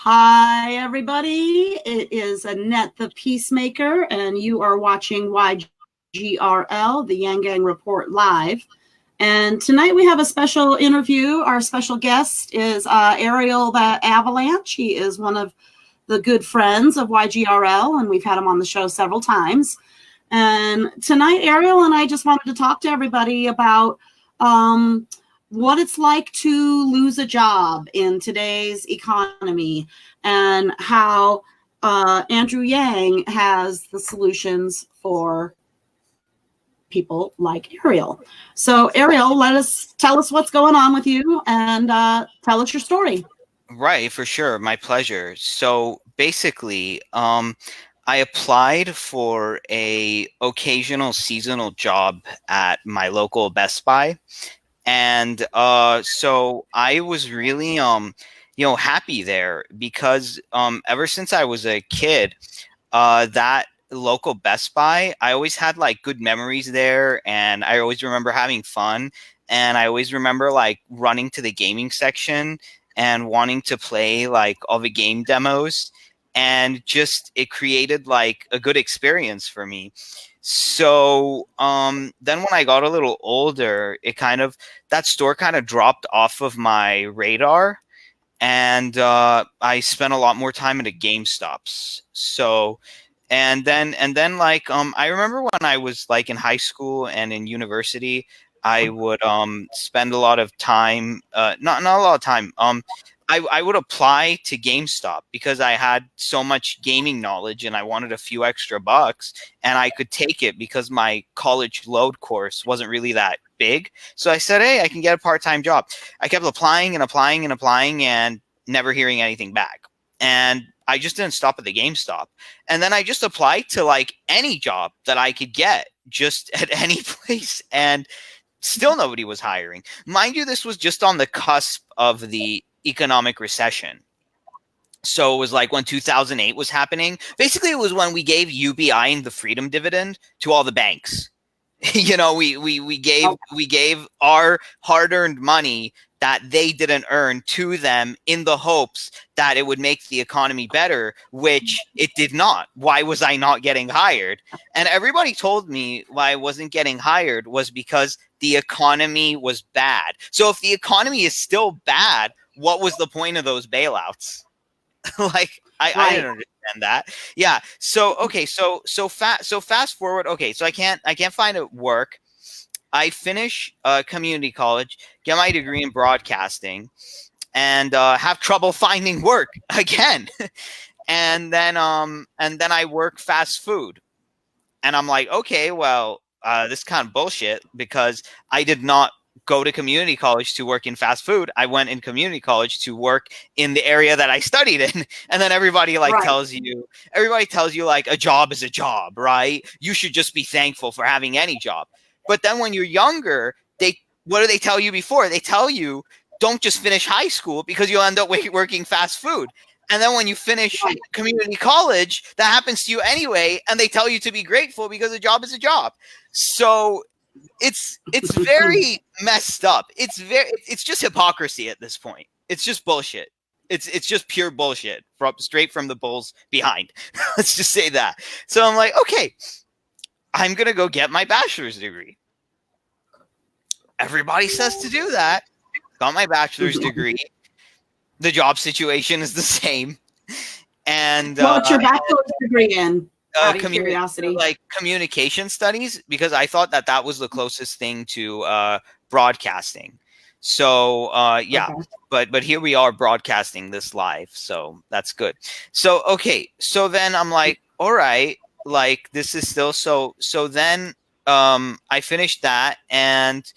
Hi, everybody. It is Annette the Peacemaker, and you are watching YGRL, the Yang Gang Report Live. And tonight we have a special interview. Our special guest is Ariel the Avalanche. He is one of the good friends of YGRL, and we've had him on the show several times. And tonight, Ariel and I just wanted to talk to everybody about what it's like to lose a job in today's economy and how Andrew Yang has the solutions for people like Ariel. So Ariel, tell us what's going on with you and tell us your story. Right, for sure. My pleasure. So basically, I applied for a occasional seasonal job at my local Best Buy. And so I was really happy there because ever since I was a kid, that local Best Buy, I always had like good memories there, and I always remember having fun, and I always remember like running to the gaming section and wanting to play like all the game demos, and just it created like a good experience for me. So then when I got a little older, that store kind of dropped off of my radar, and I spent a lot more time at the GameStops. So and then like I remember when I was like in high school and in university, I would spend a lot of time, not a lot of time. I would apply to GameStop because I had so much gaming knowledge and I wanted a few extra bucks, and I could take it because my college load course wasn't really that big. So I said, hey, I can get a part-time job. I kept applying and applying and applying and never hearing anything back. And I just didn't stop at the GameStop. And then I just applied to like any job that I could get just at any place. And still nobody was hiring. Mind you, this was just on the cusp of the economic recession. So it was like when 2008 was happening. Basically, it was when we gave UBI and the freedom dividend to all the banks. We gave our hard-earned money that they didn't earn to them in the hopes that it would make the economy better, which it did not. Why was I not getting hired? And everybody told me why I wasn't getting hired was because the economy was bad. So if the economy is still bad, what was the point of those bailouts? Like I didn't understand that. Yeah. So okay. So fast forward. Okay. So I can't find a work. I finish community college, get my degree in broadcasting, and have trouble finding work again. and then I work fast food, and I'm like, okay, well, this is kind of bullshit because I did not go to community college to work in fast food. I went in community college to work in the area that I studied in. And then everybody tells you like a job is a job, right? You should just be thankful for having any job. But then when you're younger, what do they tell you before? They tell you don't just finish high school because you'll end up working fast food. And then when you finish community college, that happens to you anyway, and they tell you to be grateful because a job is a job. So it's very messed up. It's just hypocrisy at this point. It's just bullshit. It's just pure bullshit straight from the bulls behind. Let's just say that. So I'm like, okay, I'm going to go get my bachelor's degree. Everybody says to do that. Got my bachelor's degree. The job situation is the same. And what's your bachelor's degree in? Out of curiosity, like communication studies, because I thought that was the closest thing to broadcasting. So yeah, okay. But here we are broadcasting this live, so that's good. So okay, so then I'm like, all right, like this is still so then I finished that, and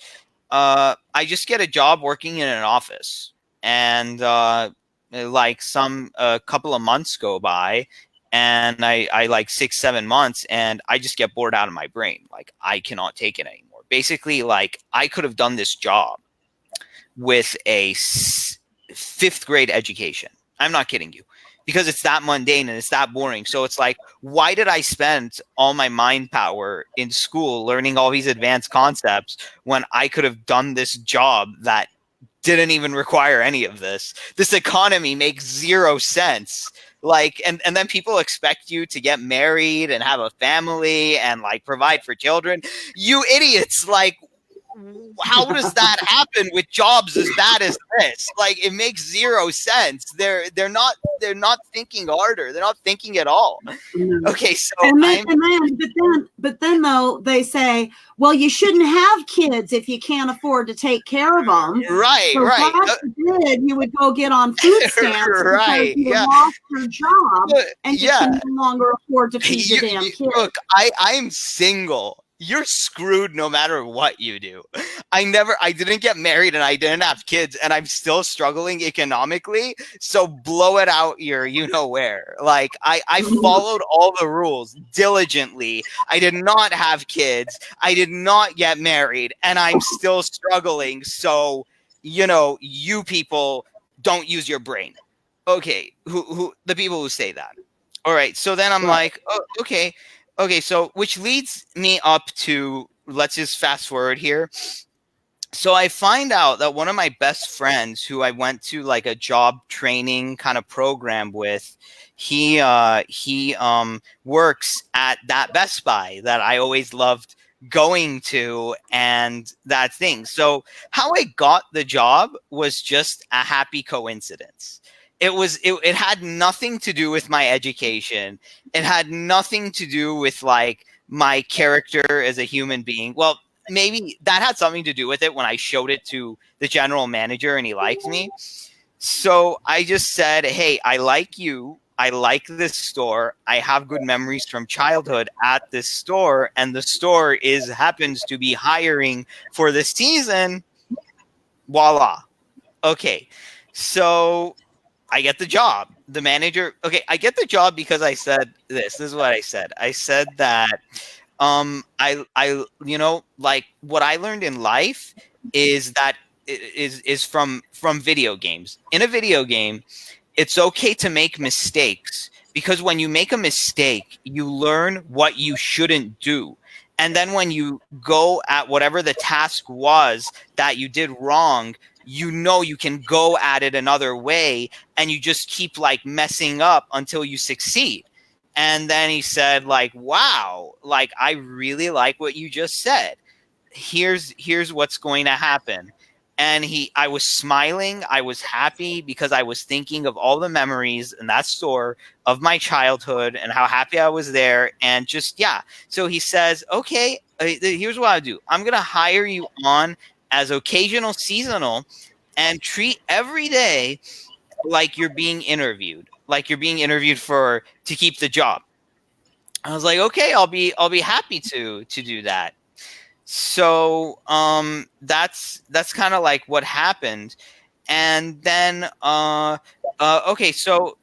I just get a job working in an office, and like a couple of months go by, and I like 6-7 months, and I just get bored out of my brain. Like I cannot take it anymore. Basically, like I could have done this job with a 5th grade education. I'm not kidding you, because it's that mundane and it's that boring. So it's like, why did I spend all my mind power in school learning all these advanced concepts when I could have done this job that didn't even require any of this. This economy makes zero sense. Like, and then people expect you to get married and have a family and like provide for children. You idiots. Like, how does that happen with jobs as bad as this? Like, it makes zero sense. They're not thinking harder. They're not thinking at all. Okay, so but then though they say, well, you shouldn't have kids if you can't afford to take care of them. Right, so right. God forbid you would go get on food stamps right, because you yeah. lost your job and you yeah. can no longer afford to feed your damn kids. Look, I'm single. You're screwed no matter what you do. I didn't get married and I didn't have kids and I'm still struggling economically. So blow it out your you-know-where. Like, I followed all the rules diligently. I did not have kids. I did not get married and I'm still struggling. So, you people don't use your brain. Okay, who the people who say that. All right, so then I'm like, oh, okay. Okay, so which leads me up to, let's just fast forward here. So I find out that one of my best friends who I went to like a job training kind of program with, he works at that Best Buy that I always loved going to and that thing. So how I got the job was just a happy coincidence. It had nothing to do with my education. It had nothing to do with like my character as a human being. Well, maybe that had something to do with it when I showed it to the general manager and he liked me. So I just said, hey, I like you. I like this store. I have good memories from childhood at this store. And the store happens to be hiring for this season. Voila. Okay. So I get the job. The manager, okay, I get the job because I said this. This is what I said. I said that I like what I learned in life is that is from video games. In a video game, it's okay to make mistakes because when you make a mistake, you learn what you shouldn't do. And then when you go at whatever the task was that you did wrong, you can go at it another way and you just keep like messing up until you succeed. And then he said like, wow, like, I really like what you just said. Here's what's going to happen. And I was smiling. I was happy because I was thinking of all the memories in that store of my childhood and how happy I was there. And just, yeah. So he says, okay, here's what I'll do. I'm going to hire you on as occasional seasonal and treat every day like you're being interviewed, to keep the job. I was like, okay, I'll be happy to do that. So that's kind of like what happened. And then okay, so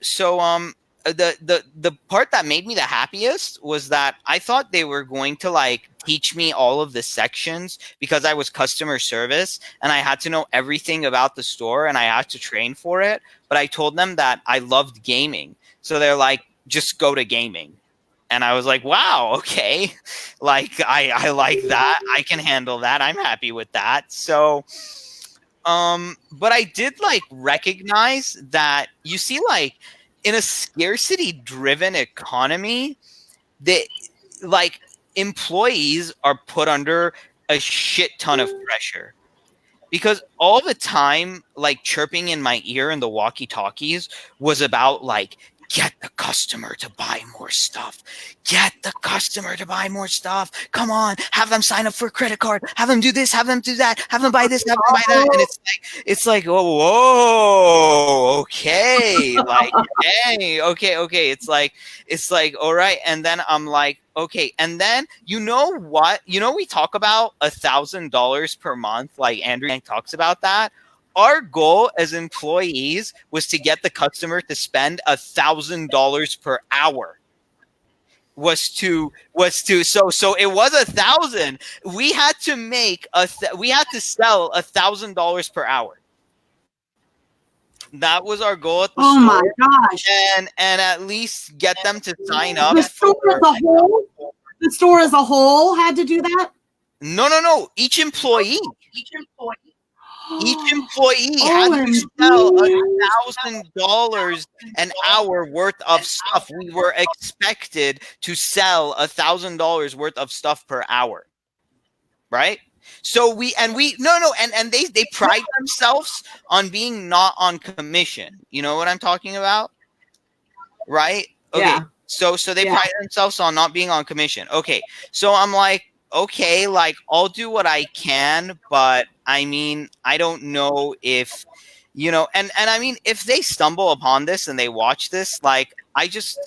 the part that made me the happiest was that I thought they were going to like teach me all of the sections because I was customer service and I had to know everything about the store and I had to train for it. But I told them that I loved gaming. So they're like, just go to gaming. And I was like, wow, okay. Like, I like that. I can handle that. I'm happy with that. So, but I did like recognize that, you see, like in a scarcity driven economy, that like employees are put under a shit ton of pressure. Because all the time, like chirping in my ear in the walkie-talkies was about like, get the customer to buy more stuff. Get the customer to buy more stuff. Come on, have them sign up for a credit card. Have them do this, have them do that. Have them buy this, have them buy that. And it's like, oh, whoa, okay. Like, hey, okay. It's like, all right. And then I'm like, okay. And then, you know what? We talk about $1,000 per month. Like Andrew Yang talks about that. Our goal as employees was to get the customer to spend $1,000 per hour. So it was 1,000. We had to sell $1,000 per hour. That was our goal at the store. My gosh! And at least get them to sign up. The store as a whole had to do that. No. Each employee. Each employee had to sell OMG. $1,000 an hour worth of stuff. We were expected to sell $1,000 worth of stuff per hour, right? So they pride themselves on being not on commission. You know what I'm talking about, right? Okay, Yeah. so they Yeah. pride themselves on not being on commission. Okay, so I'm like, okay, like I'll do what I can, but I mean, I don't know if, and I mean, if they stumble upon this and they watch this, like I just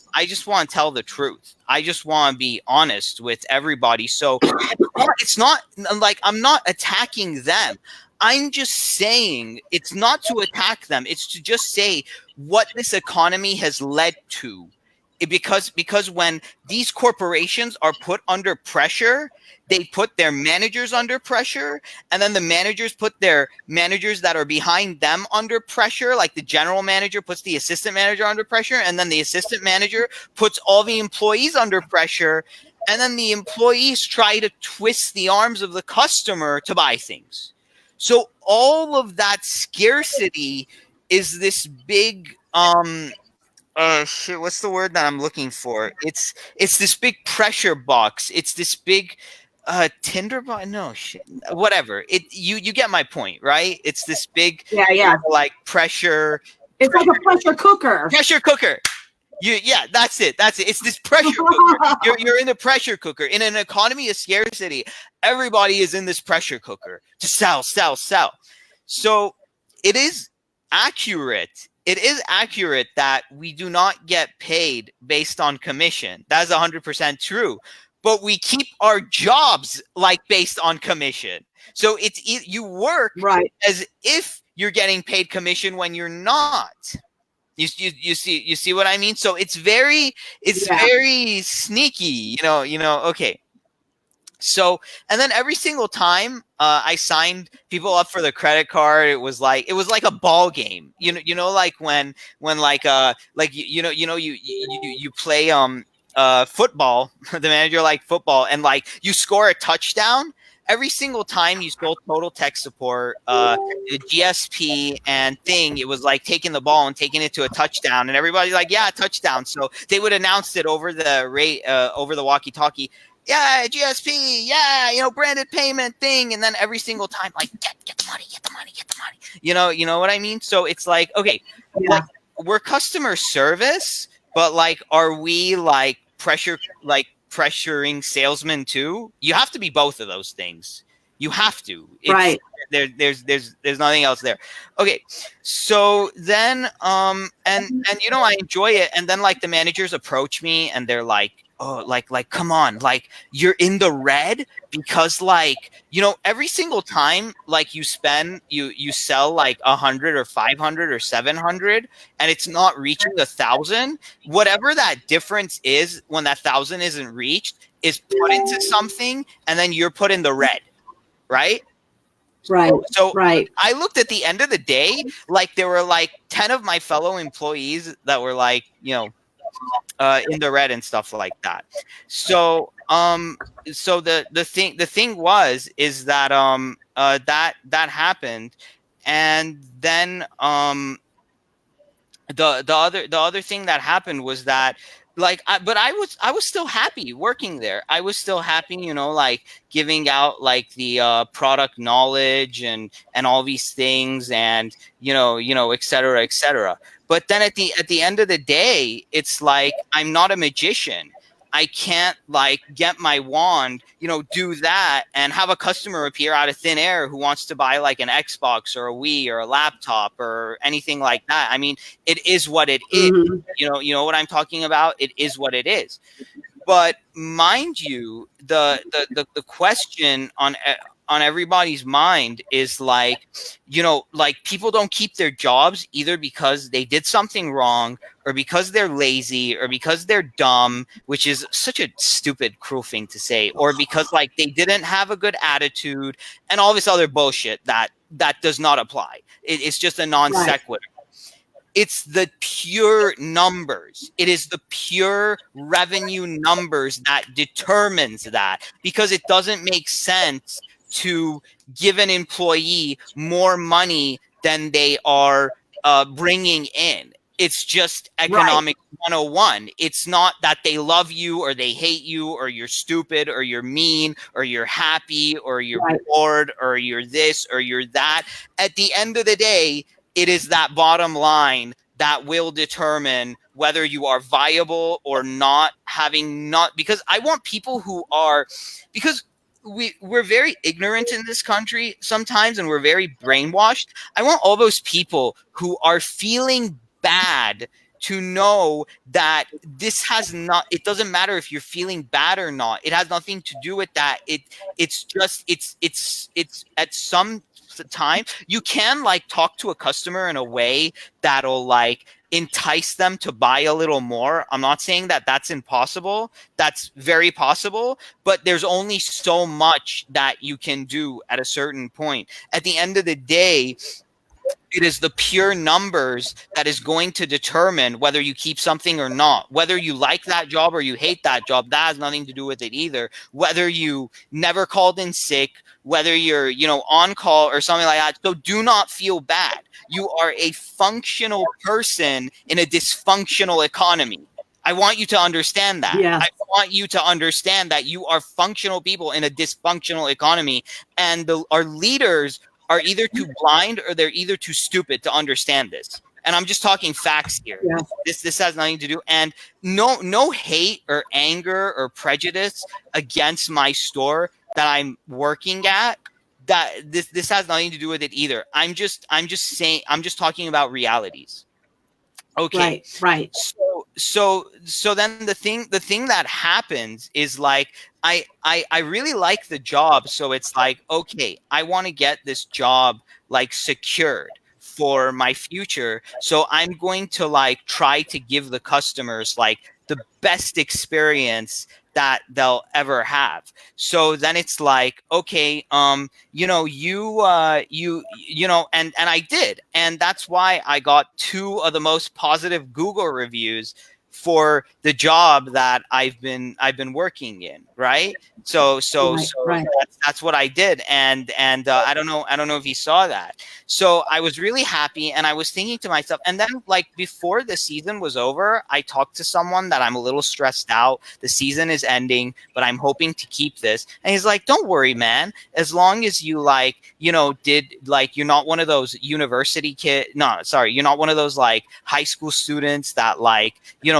want to tell the truth. I just want to be honest with everybody. So it's not like I'm not attacking them. I'm just saying it's not to attack them. It's to just say what this economy has led to. Because when these corporations are put under pressure, they put their managers under pressure, and then the managers put their managers that are behind them under pressure. Like the general manager puts the assistant manager under pressure, and then the assistant manager puts all the employees under pressure, and then the employees try to twist the arms of the customer to buy things. So all of that scarcity is this big shit, what's the word that I'm looking for? It's this big pressure box. It's this big tinder box. No shit. Whatever. You get my point, right? It's this big like pressure. It's like a pressure cooker. Pressure cooker. That's it. It's this pressure cooker. You're in the pressure cooker. In an economy of scarcity, everybody is in this pressure cooker to sell. So it is accurate. It is accurate that we do not get paid based on commission. That's 100% true. But we keep our jobs like based on commission. So you work right as if you're getting paid commission when you're not. You see what I mean? So it's very sneaky, okay. So, and then every single time I signed people up for the credit card, it was like a ball game. Like when you play football, the manager like football, and like you score a touchdown. Every single time you stole Total Tech Support, the GSP and thing, it was like taking the ball and taking it to a touchdown, and everybody's like, "Yeah, touchdown!" So they would announce it over the walkie-talkie. Yeah, GSP, yeah, branded payment thing, and then every single time, like, get the money. You know what I mean? So it's like, okay, like, we're customer service, but like, are we like pressuring salesmen too? You have to be both of those things. You have to. Right. There's nothing else there. Okay. So then and I enjoy it. And then like the managers approach me and they're like, oh, like come on, like you're in the red because like, every single time like you sell like 100 or 500 or 700 and it's not reaching 1,000, whatever that difference is when that 1,000 isn't reached is put into something and then you're put in the red, right? Right. So right. I looked at the end of the day, like there were like 10 of my fellow employees that were like, in the red and stuff like that. So so the thing is that that happened, and then the other thing that happened was that like but I was still happy working there. I was still happy, like giving out like the product knowledge and all these things, and et cetera, et cetera. But then at the end of the day, it's like I'm not a magician. I can't like get my wand, do that and have a customer appear out of thin air who wants to buy like an Xbox or a Wii or a laptop or anything like that. I mean, it is what it is. Mhm. You know what I'm talking about? It is what it is. But mind you, the question on everybody's mind is like, like people don't keep their jobs either because they did something wrong or because they're lazy or because they're dumb, which is such a stupid, cruel thing to say, or because like they didn't have a good attitude and all this other bullshit that does not apply. It's just a non sequitur. It's the pure numbers. It is the pure revenue numbers that determines that, because it doesn't make sense to give an employee more money than they are bringing in. It's just economic 101. It's not that they love you or they hate you or you're stupid or you're mean or you're happy or you're bored or you're this or you're that. At the end of the day, it is that bottom line that will determine whether you are viable or not, because I want people who are, because we're very ignorant in this country sometimes and we're very brainwashed. I want all those people who are feeling bad to know that this has not, it doesn't matter if you're feeling bad or not. It has nothing to do with that. It's at some time you can like talk to a customer in a way that'll like entice them to buy a little more. I'm not saying that that's impossible. That's very possible, but there's only so much that you can do at a certain point. At the end of the day, it is the pure numbers that is going to determine whether you keep something or not. Whether you like that job or you hate that job, that has nothing to do with it either. Whether you never called in sick, whether you're, on call or something like that. So do not feel bad. You are a functional person in a dysfunctional economy. I want you to understand that. Yeah. I want you to understand that you are functional people in a dysfunctional economy, and our leaders are either too blind or they're either too stupid to understand this. And I'm just talking facts here. Yeah. This has nothing to do. And no hate or anger or prejudice against my store that I'm working at. That this has nothing to do with it either. I'm just talking about realities. Okay. Right. So then the thing that happens is like I really like the job, so it's like, okay, I want to get this job like secured for my future, so I'm going to like try to give the customers like the best experience that they'll ever have. So then it's like, okay, and I did, and that's why I got 2 of the most positive Google reviews for the job that I've been working in, right? So Right. that's what I did, and I don't know if you saw that. So I was really happy, and I was thinking to myself, and then like before the season was over, I talked to someone that I'm a little stressed out. The season is ending, but I'm hoping to keep this. And he's like, "Don't worry, man. As long as you you're not one of those university you're not one of those like high school students that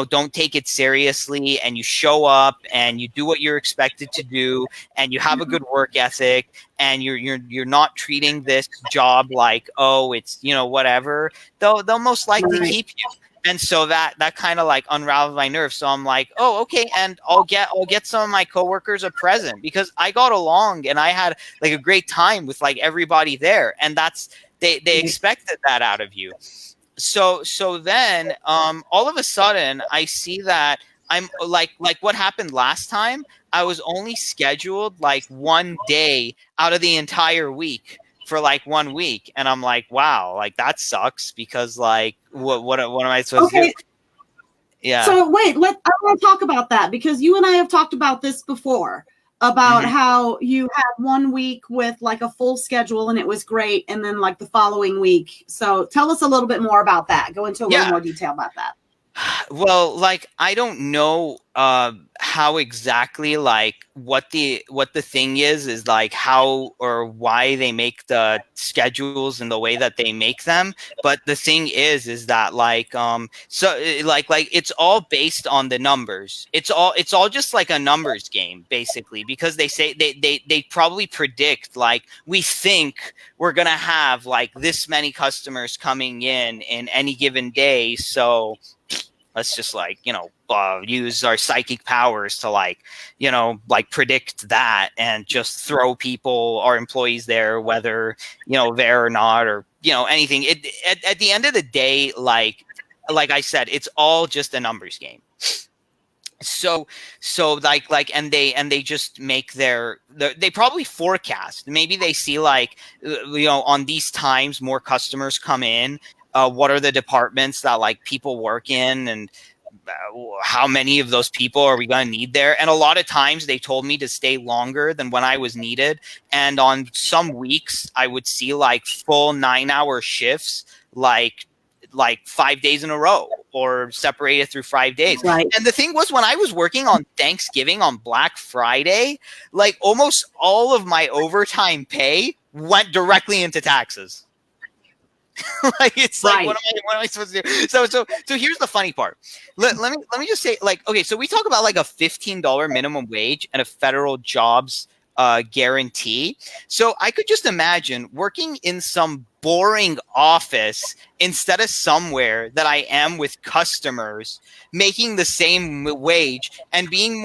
don't take it seriously, and you show up and you do what you're expected to do, and you have a good work ethic, and you're not treating this job like, oh, it's whatever, they'll most likely keep you." And so that kind of like unraveled my nerves. So I'm like, oh, okay, and I'll get some of my coworkers a present, because I got along and I had like a great time with like everybody there, and that's they expected that out of you. So then all of a sudden I see that I'm like what happened last time. I was only scheduled like 1 day out of the entire week for like 1 week, and I'm like, wow, like that sucks, because like what am I supposed to do? Yeah. So wait, I want to talk about that, because you and I have talked about this before, about how you had 1 week with like a full schedule and it was great, and then like the following week. So tell us a little bit more about that. Go into a little more detail about that. Well, like I don't know how exactly like what the thing is like how or why they make the schedules in the way that they make them, but the thing is that like it's all based on the numbers. It's all just like a numbers game basically, because they say they probably predict like, we think we're gonna have like this many customers coming in any given day, so let's just like use our psychic powers to like predict that, and just throw our employees there, whether there or not, or anything. At the end of the day, like I said, it's all just a numbers game. So and they just make they probably forecast, maybe they see like on these times more customers come in, what are the departments that like people work in, and how many of those people are we going to need there? And a lot of times they told me to stay longer than when I was needed. And on some weeks, I would see like full 9-hour shifts, like 5 days in a row, or separated through 5 days. Right. And the thing was, when I was working on Thanksgiving, on Black Friday, like almost all of my overtime pay went directly into taxes. Like, it's like, Right. what am I supposed to do? So here's the funny part. Let me just say, like, okay, so we talk about like a $15 minimum wage and a federal jobs guarantee. So I could just imagine working in some boring office instead of somewhere that I am with customers, making the same wage and being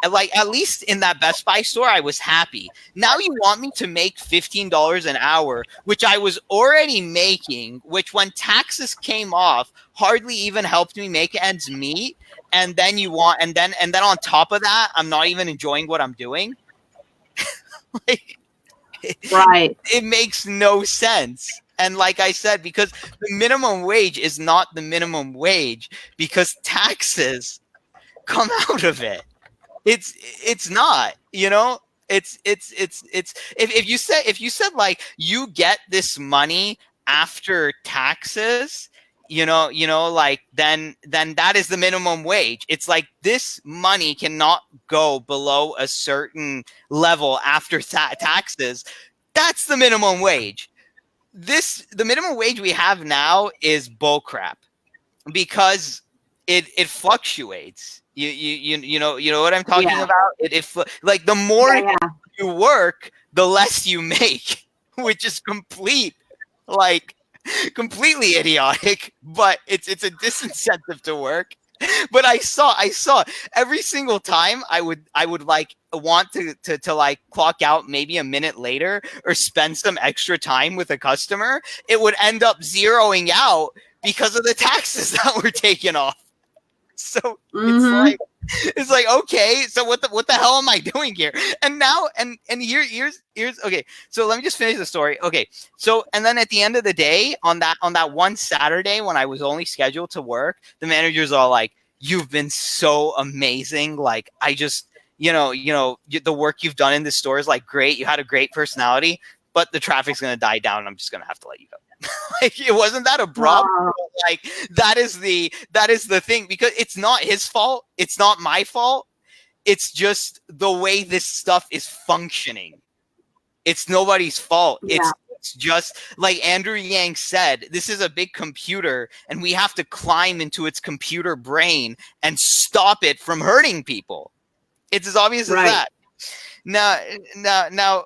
like, at least in that Best Buy store, I was happy. Now you want me to make $15 an hour, which I was already making, which when taxes came off, hardly even helped me make ends meet. And then and then on top of that, I'm not even enjoying what I'm doing. Like, Right. it makes no sense. And like I said, because the minimum wage is not the minimum wage, because taxes come out of it. It's not, you know, it's if you said like, you get this money after taxes, you know, like, then that is the minimum wage. It's like, this money cannot go below a certain level after taxes. That's the minimum wage. The minimum wage we have now is bullcrap, because it fluctuates. You know what I'm talking about? Like, the more you work, the less you make, which is completely idiotic, but it's a disincentive to work. But I saw every single time I would like want to like clock out maybe a minute later or spend some extra time with a customer, it would end up zeroing out because of the taxes that were taken off. So it's like, okay, so what the hell am I doing here? And now, and here's okay. So let me just finish the story. Okay, so, and then at the end of the day, on that one Saturday when I was only scheduled to work, the managers are like, "You've been so amazing. Like, I just, the work you've done in this store is like great. You had a great personality, but the traffic's gonna die down, and I'm just gonna have to let you go." Like, it wasn't that abrupt. Wow. Like, that is the thing, because it's not his fault. It's not my fault. It's just the way this stuff is functioning. It's nobody's fault. Yeah. It's just like Andrew Yang said, this is a big computer, and we have to climb into its computer brain and stop it from hurting people. It's as obvious as that. Now,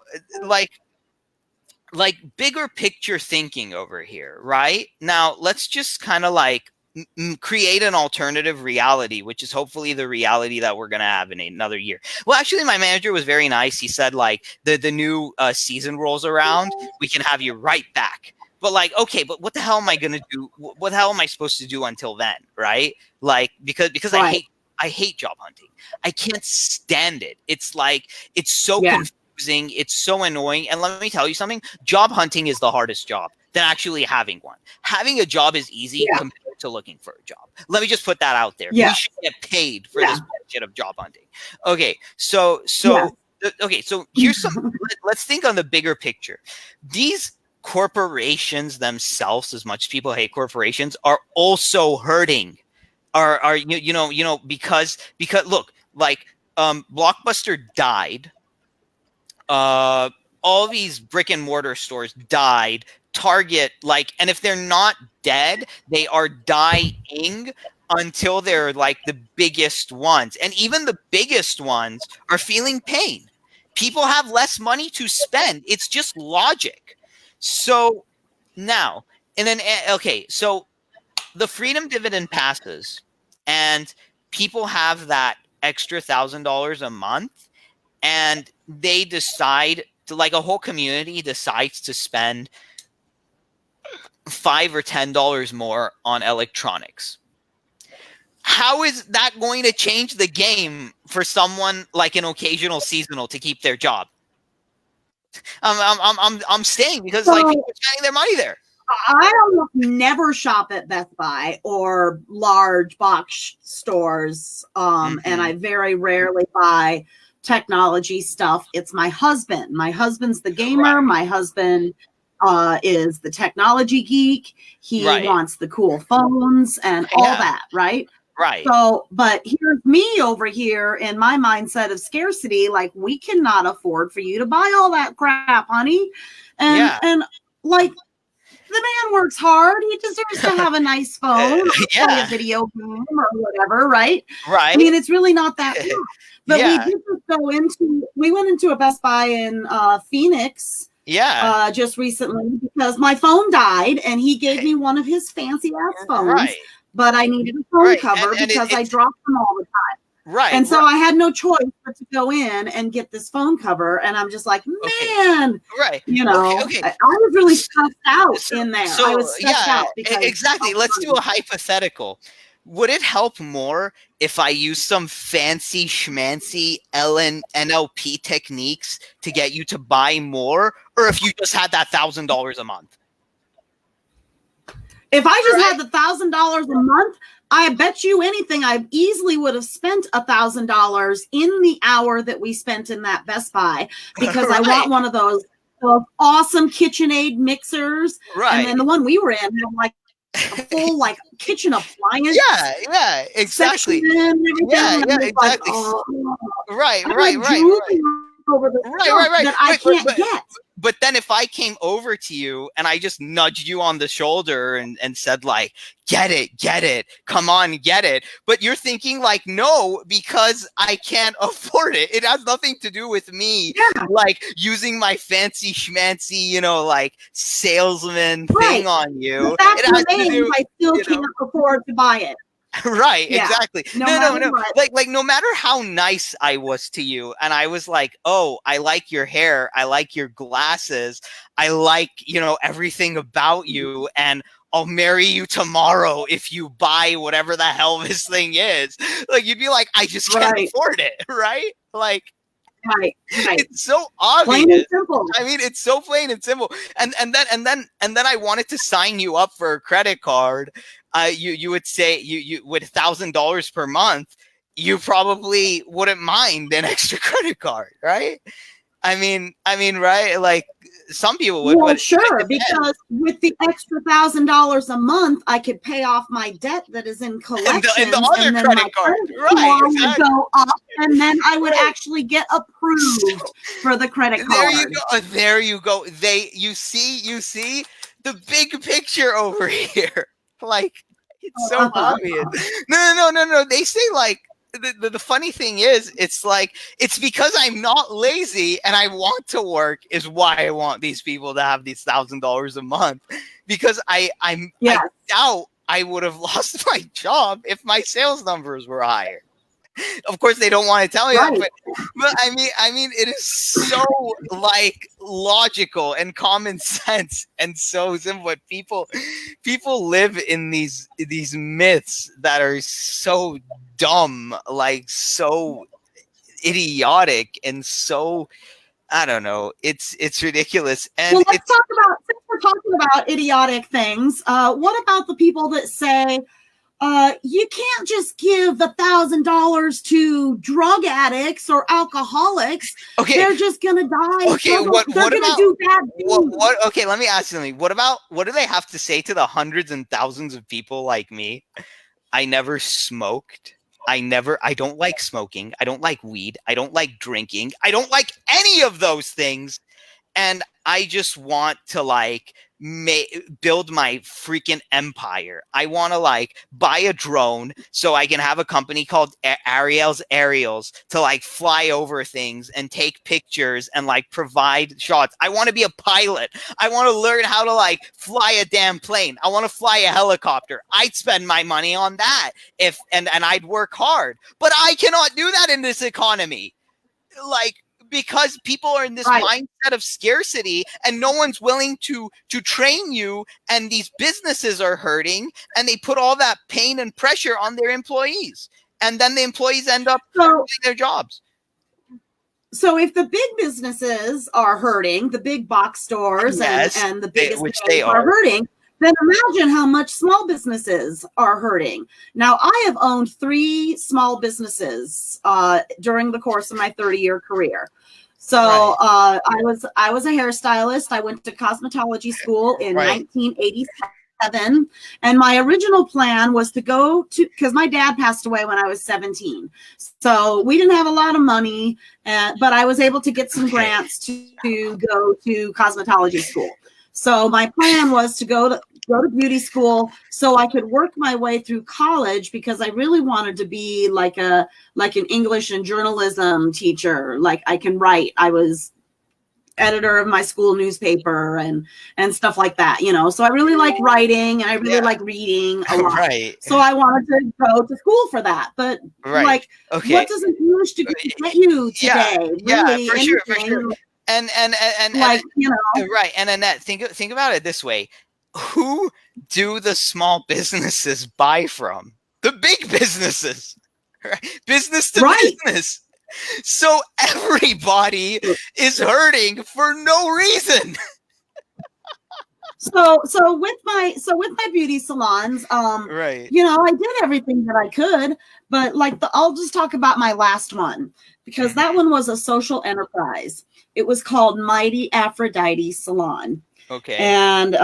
like bigger picture thinking over here, right? Now, let's just kind of like create an alternative reality, which is hopefully the reality that we're going to have in another year. Well, actually, my manager was very nice. He said, like, the new season rolls around, we can have you right back. But like, okay, but what the hell am I going to do? What the hell am I supposed to do until then, right? Like, because Right. I hate job hunting. I can't stand it. It's like, it's so confusing. It's so annoying. And let me tell you something, job hunting is the hardest job than actually having one. Having a job is easy compared to looking for a job. Let me just put that out there. We should get paid for this bullshit of job hunting. Okay, so here's some, let's think on the bigger picture. These corporations themselves, as much as people hate corporations, are also hurting. Because look, like, Blockbuster died. All these brick and mortar stores died. Target, like, and if they're not dead, they are dying until they're like the biggest ones. And even the biggest ones are feeling pain. People have less money to spend. It's just logic. So now, so the freedom dividend passes, and people have that extra $1,000 a month, and they decide to, like, a whole community decides to spend $5 or $10 more on electronics. How is that going to change the game for someone like an occasional seasonal to keep their job? I'm staying because like people are spending their money there. I almost never shop at Best Buy or large box stores, and I very rarely buy technology stuff. It's my husband. My husband's the gamer. Right. My husband is the technology geek. He Right. wants the cool phones and all Yeah. that, right? Right. So, but here's me over here in my mindset of scarcity, like we cannot afford for you to buy all that crap, honey. And like the man works hard. He deserves to have a nice phone or play a video game or whatever, right? Right. I mean, it's really not that bad. But Yeah. we did just we went into a Best Buy in Phoenix just recently because my phone died and he gave me one of his fancy ass phones. Right. But I needed a phone cover And because I dropped them all the time. Right. And so I had no choice but to go in and get this phone cover. And I'm just like, man, right. You know, Okay. I was really stressed out in there. I was stressed out because exactly. Let's do a hypothetical. Would it help more if I use some fancy schmancy NLP techniques to get you to buy more, or if you just had that $1,000 a month? If I just had the $1,000 a month, I bet you anything, I easily would have spent $1,000 in the hour that we spent in that Best Buy because I want one of those awesome KitchenAid mixers. Right. And then the one we were in had like a full like kitchen appliance. Yeah, exactly. Exactly. Right. That I can't get. But then if I came over to you and I just nudged you on the shoulder and said like, get it, come on, get it. But you're thinking like, no, because I can't afford it. It has nothing to do with me, like using my fancy schmancy, you know, like salesman thing on you. It has to do, I still can't afford to buy it. Right, exactly. No. What. Like no matter how nice I was to you, and I was like, oh, I like your hair, I like your glasses, I like, you know, everything about you, and I'll marry you tomorrow if you buy whatever the hell this thing is. Like you'd be like, I just can't afford it, right? Like Right. It's so obvious. Plain and simple. I mean, it's so plain and simple. And then I wanted to sign you up for a credit card. You would say you with $1,000 per month, you probably wouldn't mind an extra credit card, right? I mean, right? Like some people would. Well, but sure, because with the extra $1,000 a month, I could pay off my debt that is in collections, and the other then credit card, right? Would go up, and then I would actually get approved for the credit card. There you go. You see the big picture over here. Like it's so obvious. No. They say like. The funny thing is, it's like, it's because I'm not lazy and I want to work is why I want these people to have these $1,000 a month, because I doubt I would have lost my job if my sales numbers were higher. Of course, they don't want to tell you that, but I mean, it is so like logical and common sense and so simple. But people live in these myths that are so dumb, like so idiotic, and so I don't know. It's ridiculous. And well, let's talk about, since we're talking about idiotic things. What about the people that say, you can't just give $1,000 to drug addicts or alcoholics. Okay. They're just gonna die. Okay, what about do bad things. Okay, let me ask you something. What do they have to say to the hundreds and thousands of people like me? I never smoked. I don't like smoking. I don't like weed. I don't like drinking. I don't like any of those things. And I just want to like build my freaking empire. I want to like buy a drone so I can have a company called Ariel's Aerials to like fly over things and take pictures and like provide shots. I want to be a pilot. I want to learn how to like fly a damn plane. I want to fly a helicopter. I'd spend my money on that and I'd work hard. But I cannot do that in this economy. Like, because people are in this mindset of scarcity and no one's willing to train you, and these businesses are hurting and they put all that pain and pressure on their employees, and then the employees end up losing their jobs. so if the big businesses are hurting, the big box stores Yes, and the biggest which banks they are are. hurting, then imagine how much small businesses are hurting. Now, I have owned 3 small businesses during the course of my 30-year career. So Right. I was a hairstylist. I went to cosmetology school in Right. 1987, and my original plan was to go to, because my dad passed away when I was 17. So we didn't have a lot of money, but I was able to get some Okay. grants to go to cosmetology school. So my plan was to go to beauty school so I could work my way through college, because I really wanted to be like an English and journalism teacher. Like, I can write. I was editor of my school newspaper and stuff like that, So I really like writing and I really Yeah. like reading a lot. Right. So I wanted to go to school for that. But Right. like, Okay. what does an English degree get you Yeah. today? Yeah. Really, For sure. For anything? sure. And Like, right. And Annette, think about it this way: who do the small businesses buy from? The big businesses, right? Business to right. business. So everybody is hurting for no reason. So with my beauty salons, Right. I did everything that I could, but like I'll just talk about my last one, because that one was a social enterprise. It was called Mighty Aphrodite Salon. Okay. And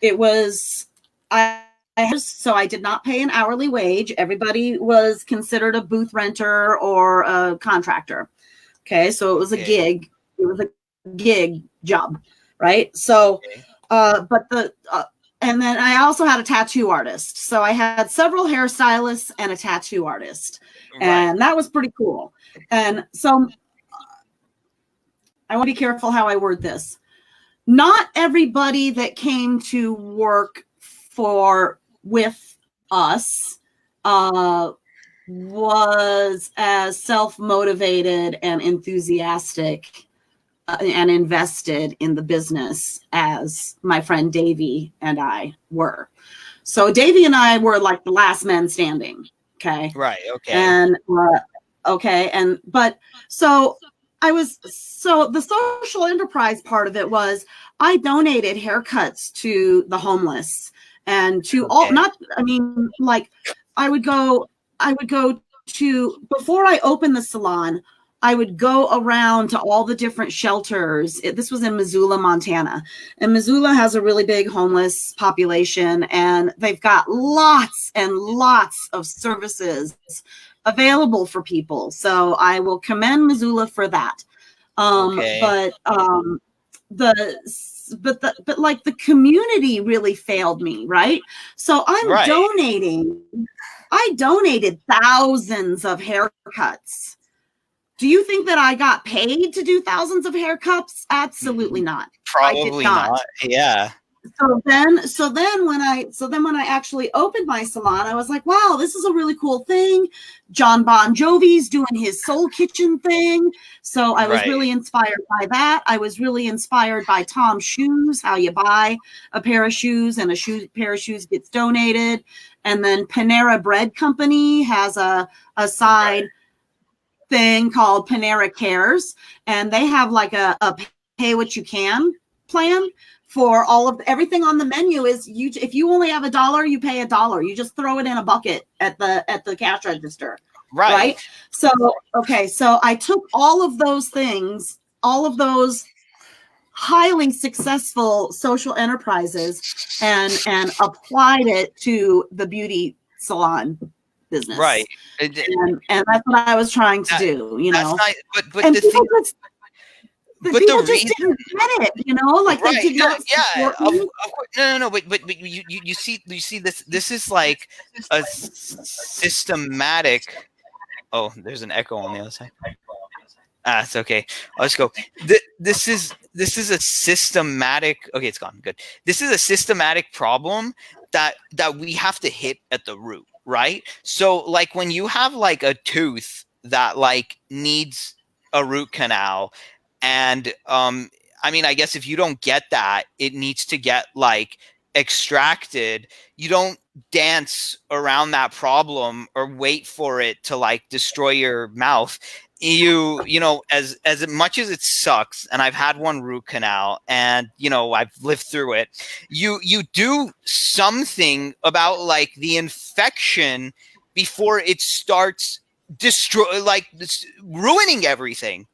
it was so I did not pay an hourly wage. Everybody was considered a booth renter or a contractor. Okay, so it was a gig. It was a gig job, right? So, and then I also had a tattoo artist. So I had several hairstylists and a tattoo artist, and that was pretty cool. And so I want to be careful how I word this. Not everybody that came to work with us was as self-motivated and enthusiastic and invested in the business as my friend Davey and I were. So Davey and I were like the last men standing. Okay. Right. Okay. And but so the social enterprise part of it was I donated haircuts to the homeless and to I would go to, before I opened the salon, I would go around to all the different shelters. This was in Missoula, Montana. And Missoula has a really big homeless population, and they've got lots and lots of services available for people. So I will commend Missoula for that. But the community really failed me, right? So I donated thousands of haircuts. Do you think that I got paid to do thousands of haircuts? Absolutely not. Probably not. Yeah. So then when I actually opened my salon, I was like, wow, this is a really cool thing. John Bon Jovi's doing his Soul Kitchen thing. So I was really inspired by that. I was really inspired by Tom's Shoes, how you buy a pair of shoes and pair of shoes gets donated. And then Panera Bread Company has a side thing called Panera Cares. And they have like a pay what you can plan. For all of everything on the menu is if you only have $1, you pay $1. You just throw it in a bucket at the cash register. Right. So, so I took all of those things, all of those highly successful social enterprises and applied it to the beauty salon business. Right. And that's what I was trying to do, That's not, but and the thing, but people just didn't get it, like they did not support me. No, but you see this is like a systematic. Oh, there's an echo on the other side. It's okay. Let's go. This is a systematic. Okay, it's gone. Good. This is a systematic problem that we have to hit at the root, right? So like when you have like a tooth that like needs a root canal. And I mean, I guess if you don't get that, it needs to get like extracted. You don't dance around that problem or wait for it to like destroy your mouth. you know, as much as it sucks, and I've had one root canal, and you know, I've lived through it, you do something about like the infection before it starts ruining everything.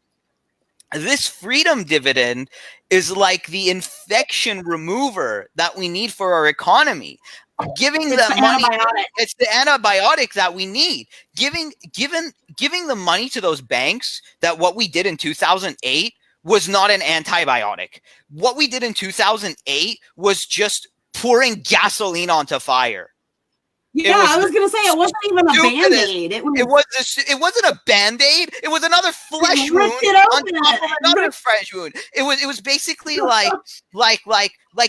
This freedom dividend is like the infection remover that we need for our economy. Giving It's the the money, antibiotic. it's the antibiotic that we need. Giving the money to those banks, that what we did in 2008 was not an antibiotic. What we did in 2008 was just pouring gasoline onto fire. Yeah, I was gonna say it wasn't even a Band-Aid. It wasn't a Band-Aid. It was another flesh wound on top of another flesh wound. It was basically like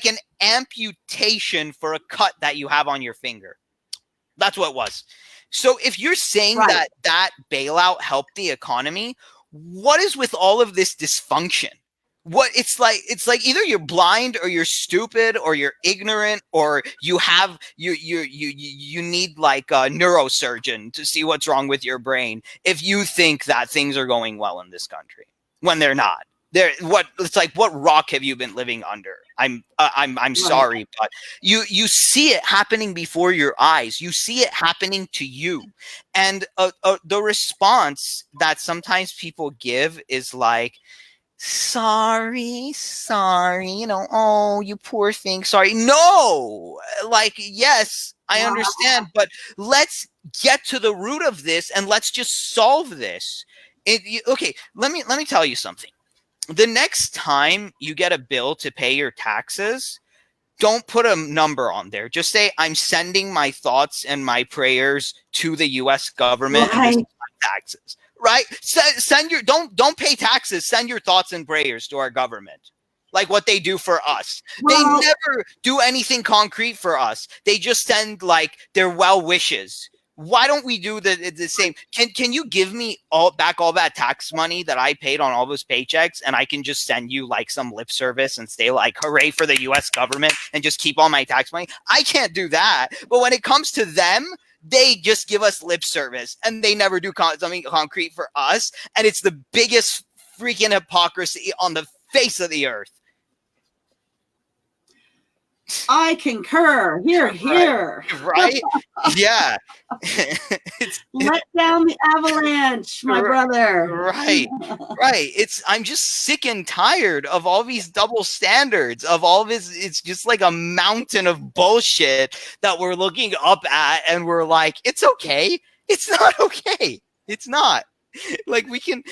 an amputation for a cut that you have on your finger. That's what it was. So if you're saying that bailout helped the economy, what is with all of this dysfunction? What it's like either you're blind or you're stupid or you're ignorant or you need like a neurosurgeon to see what's wrong with your brain if you think that things are going well in this country when they're not. It's like, what rock have you been living under? I'm sorry, but you see it happening before your eyes. You see it happening to you, and the response that sometimes people give is like, sorry, you know, oh, you poor thing, sorry. No, like, yes, I understand, but let's get to the root of this and let's just solve this. Okay, let me tell you something. The next time you get a bill to pay your taxes, don't put a number on there. Just say, I'm sending my thoughts and my prayers to the U.S. government and this is my taxes. Right? Don't pay taxes. Send your thoughts and prayers to our government, like what they do for us. They never do anything concrete for us. They just send like their well wishes. Why don't we do the same? Can you give me back all that tax money that I paid on all those paychecks, and I can just send you like some lip service and stay like, hooray for the U.S. government, and just keep all my tax money? I can't do that. But when it comes to them, they just give us lip service and they never do something concrete for us. And it's the biggest freaking hypocrisy on the face of the earth. I concur. Here. Right? Yeah. Let down the avalanche, my brother. Right. I'm just sick and tired of all these double standards, of all this. It's just like a mountain of bullshit that we're looking up at and we're like, it's okay. It's not okay. It's not. Like, we can,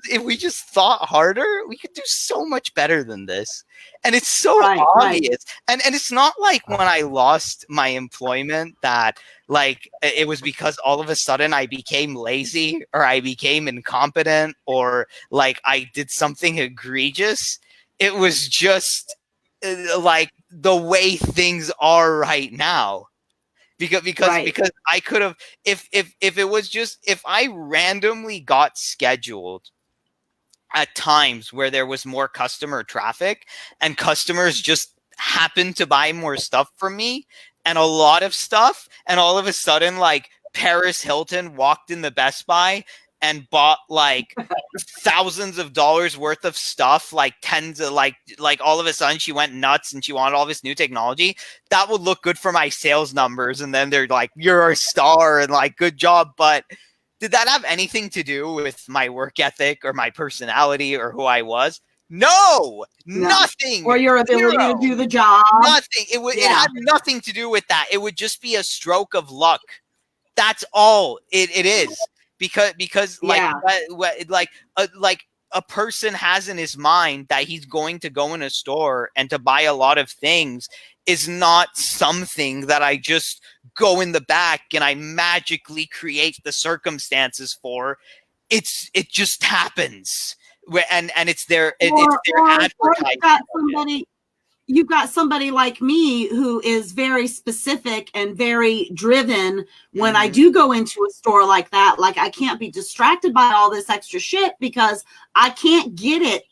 if we just thought harder, we could do so much better than this. And it's so obvious. And it's not like when I lost my employment that like it was because all of a sudden I became lazy or I became incompetent or like I did something egregious. It was just like the way things are right now. Because I could have, if it was just, if I randomly got scheduled at times where there was more customer traffic and customers just happened to buy more stuff from me and a lot of stuff, and all of a sudden like Paris Hilton walked in the Best Buy and bought like thousands of dollars worth of stuff, like tens of like all of a sudden she went nuts and she wanted all this new technology, that would look good for my sales numbers. And then they're like, you're a star and like, good job. But did that have anything to do with my work ethic or my personality or who I was? No, nothing. Or your ability to do the job. Nothing. It had nothing to do with that. It would just be a stroke of luck. That's all it is. Because like a person has in his mind that he's going to go in a store and to buy a lot of things is not something that I just go in the back and I magically create the circumstances for. It just happens. And it's their advertising. You've got somebody like me who is very specific and very driven. When I do go into a store like that, like I can't be distracted by all this extra shit because I can't get it,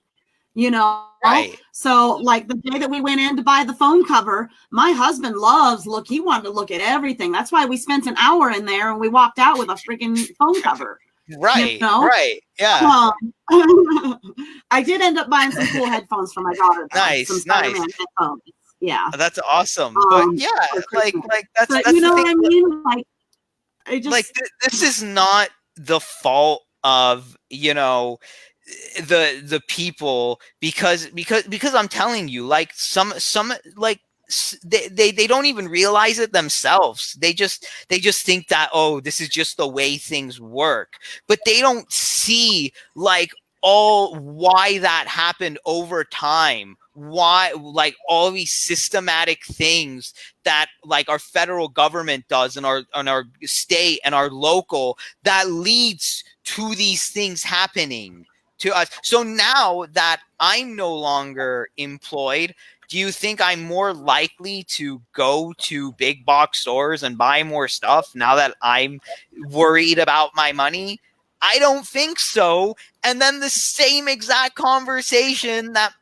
you know? Right. So like the day that we went in to buy the phone cover, my husband he wanted to look at everything. That's why we spent an hour in there and we walked out with a freaking phone cover. Right, know? right. Yeah. I did end up buying some cool headphones for my daughter, though. Some Nice, nice. Spider-Man headphones. Yeah. That's awesome. But yeah, For like Christmas. like that's But that's you the know thing. what I mean? Like, I Like just, this is not the fault of, the people, because I'm telling you, like some like they don't even realize it themselves. They just think that, oh, this is just the way things work, but they don't see like all why that happened over time, why, like, all these systematic things that like our federal government does, and our state and our local, that leads to these things happening to us. So now that I'm no longer employed, do you think I'm more likely to go to big box stores and buy more stuff now that I'm worried about my money? I don't think so. And then the same exact conversation that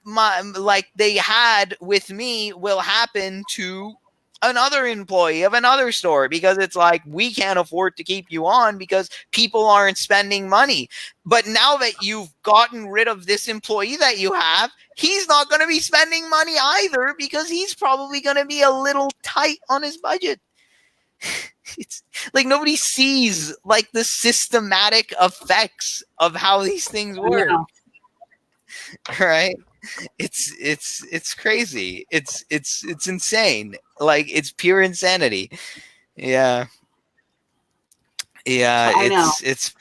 they had with me will happen to another employee of another store, because it's like, we can't afford to keep you on because people aren't spending money. But now that you've gotten rid of this employee that you have, he's not going to be spending money either, because he's probably going to be a little tight on his budget. It's like nobody sees like the systematic effects of how these things work. Right? It's crazy. It's insane. Like, it's pure insanity. Yeah. Yeah, I know. it's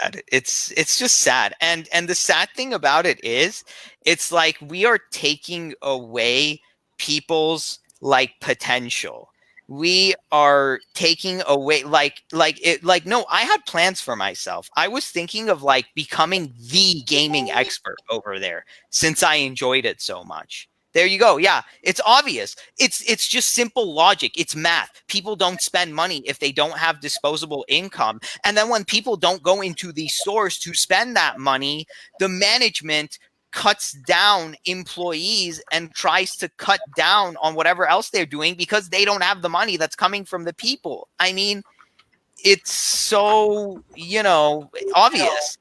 sad. It's just sad. And the sad thing about it is, it's like we are taking away people's like potential. We are taking away no, I had plans for myself. I was thinking of like becoming the gaming expert over there, since I enjoyed it so much. There you go. Yeah, it's obvious. It's just simple logic. It's math. People don't spend money if they don't have disposable income. And then when people don't go into these stores to spend that money, the management cuts down employees and tries to cut down on whatever else they're doing, because they don't have the money that's coming from the people. I mean, it's so, obvious.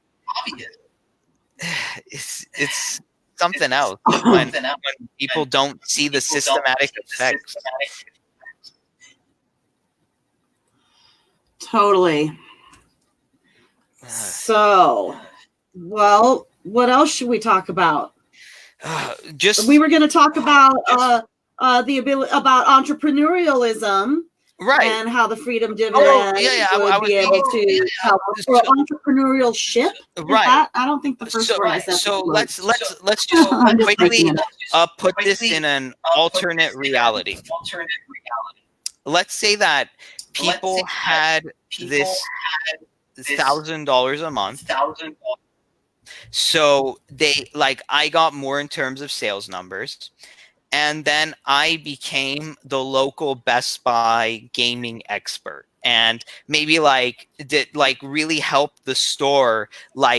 It's something else when people don't see the systematic effects. Totally. So, well, what else should we talk about? We were going to talk about the ability, about entrepreneurialism, right, and how the freedom dividend would be able to help for entrepreneurship. Right. I don't think the first word I said. So let's just quickly put this in an alternate reality. Let's say that people had this $1,000 a month. So I got more in terms of sales numbers, and then I became the local Best Buy gaming expert, and maybe did really help the store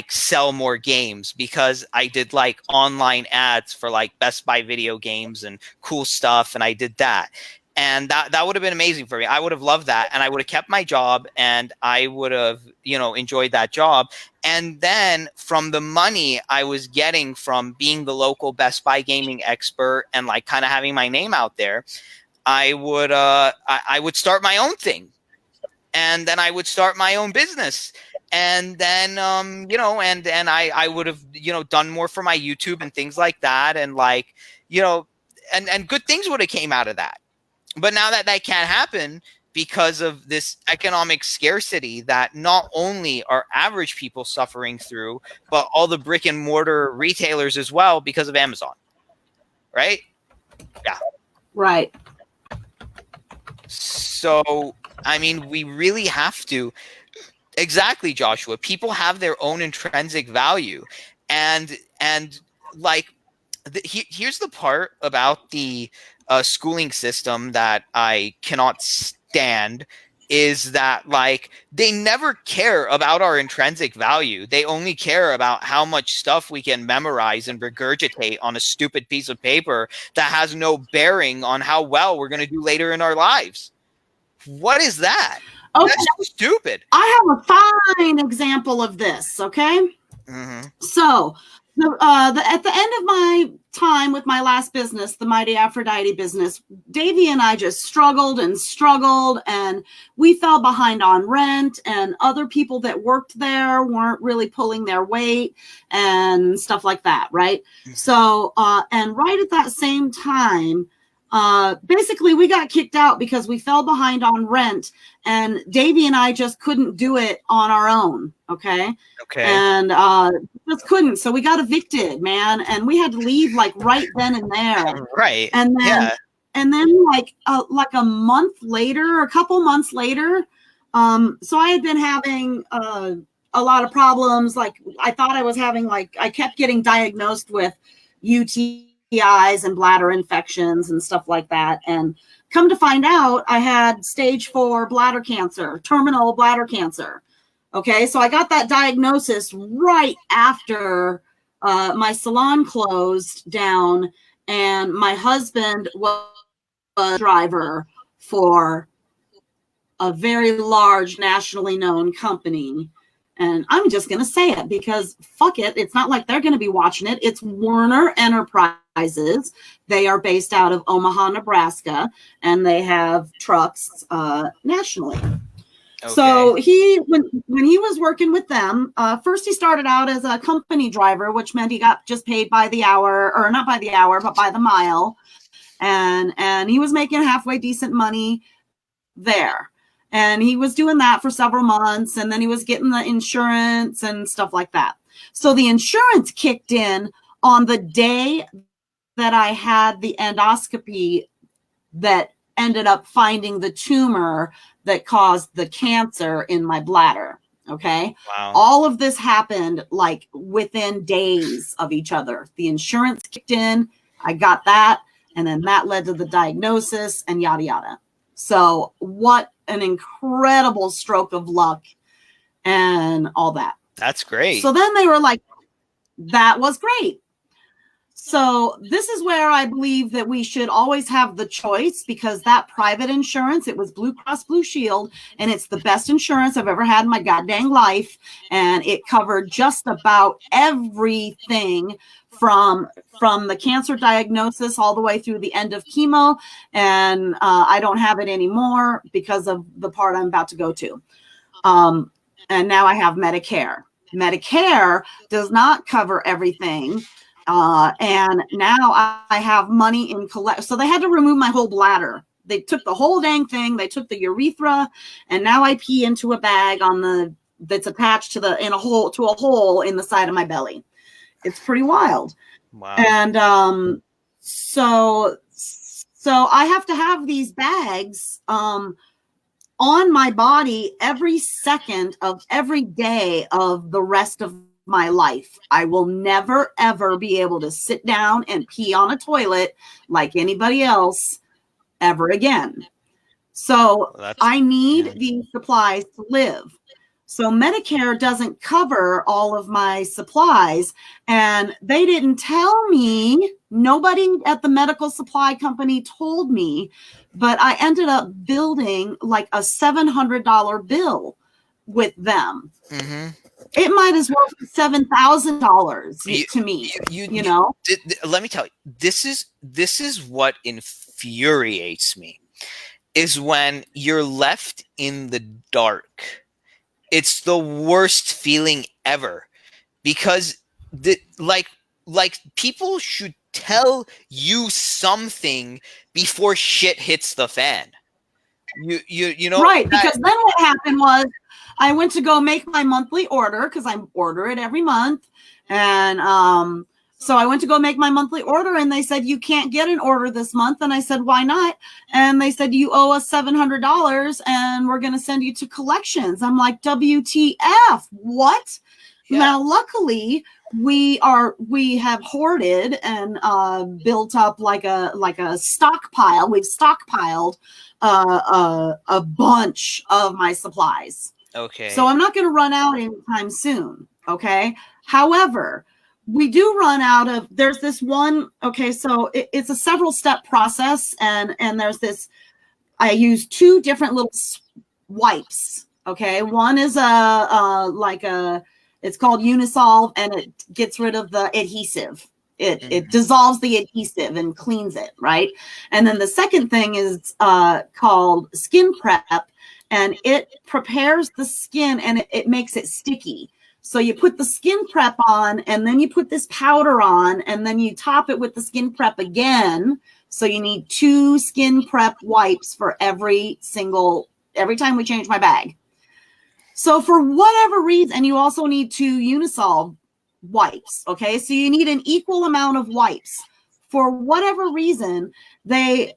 sell more games, because I did online ads for Best Buy video games and cool stuff, and I did that. And that would have been amazing for me. I would have loved that, and I would have kept my job, and I would have, enjoyed that job. And then from the money I was getting from being the local Best Buy gaming expert and kind of having my name out there, I would start my own thing, and then I would start my own business. And then, and I would have, done more for my YouTube and things like that. And and good things would have came out of that. But now that can't happen because of this economic scarcity that not only are average people suffering through, but all the brick and mortar retailers as well, because of Amazon. Right? Yeah. Right. So, I mean, we really have to. Exactly, Joshua. People have their own intrinsic value. And here's the part about the schooling system that I cannot stand, is that they never care about our intrinsic value. They only care about how much stuff we can memorize and regurgitate on a stupid piece of paper that has no bearing on how well we're going to do later in our lives. What is that? Okay, That's stupid. I have a fine example of this. Okay. Mm-hmm. So, at the end of my time with my last business, the Mighty Aphrodite business, Davey and I just struggled, and we fell behind on rent, and other people that worked there weren't really pulling their weight and stuff like that, right? So, and right at that same time, basically we got kicked out because we fell behind on rent, and Davey and I just couldn't do it on our own. Okay. Okay. And just couldn't. So we got evicted, man, and we had to leave like right then and there. Right. And then, Yeah. like a month later, a couple months later, so I had been having a lot of problems. Like I thought I was having, like, I kept getting diagnosed with UTIs and bladder infections and stuff like that. And come to find out, I had stage 4 bladder cancer, terminal bladder cancer. Okay, so I got that diagnosis right after my salon closed down, and my husband was a driver for a very large nationally known company. And I'm just going to say it because fuck it. It's not like they're going to be watching it. It's Werner Enterprises. They are based out of Omaha, Nebraska, and they have trucks nationally. Okay. So when he was working with them, first he started out as a company driver, which meant he got just paid by the hour, or not by the hour, but by the mile. And he was making halfway decent money there. And he was doing that for several months, and then he was getting the insurance and stuff like that. So the insurance kicked in on the day that I had the endoscopy that ended up finding the tumor that caused the cancer in my bladder. Okay. Wow. All of this happened like within days of each other. The insurance kicked in. I got that. And then that led to the diagnosis and yada, yada. So what an incredible stroke of luck and all that. That's great. So then they were like, that was great. So this is where I believe that we should always have the choice, because that private insurance, it was Blue Cross Blue Shield, and it's the best insurance I've ever had in my goddamn life. And it covered just about everything from the cancer diagnosis all the way through the end of chemo. And I don't have it anymore because of the part I'm about to go to. And now I have Medicare. Medicare does not cover everything. And now I have money in collect. So they had to remove my whole bladder. They took the whole dang thing. They took the urethra, and now I pee into a bag that's attached to a hole in the side of my belly. It's pretty wild. Wow. And so I have to have these bags on my body every second of every day of the rest of my life. I will never, ever be able to sit down and pee on a toilet like anybody else ever again. So I need these supplies to live. So Medicare doesn't cover all of my supplies, and they didn't tell me. Nobody at the medical supply company told me, but I ended up building like a $700 bill with them. Mm-hmm. It might as well be $7,000 to me. You know. Let me tell you, this is what infuriates me, is when you're left in the dark. It's the worst feeling ever, because like people should tell you something before shit hits the fan. You know, right? Because then what happened was, I went to go make my monthly order, because I order it every month. And so I went to go make my monthly order, and they said, you can't get an order this month. And I said, why not? And they said, you owe us $700 and we're going to send you to collections. I'm like, WTF, what? Yeah. Now, luckily, we have hoarded and built up like a stockpile. We've stockpiled a bunch of my supplies. Okay. So I'm not going to run out anytime soon. Okay. However, we do run out of, there's this one. Okay. So it's a several step process. And there's this, I use two different little wipes. Okay, one is it's called Unisolve, and it gets rid of the adhesive. It dissolves the adhesive and cleans it, right? And then the second thing is called Skin Prep, and it prepares the skin and it makes it sticky. So you put the Skin Prep on, and then you put this powder on, and then you top it with the Skin Prep again. So you need 2 Skin Prep wipes for every time we change my bag. So for whatever reason, and you also need 2 Unisolve wipes. Okay, so you need an equal amount of wipes. For whatever reason, they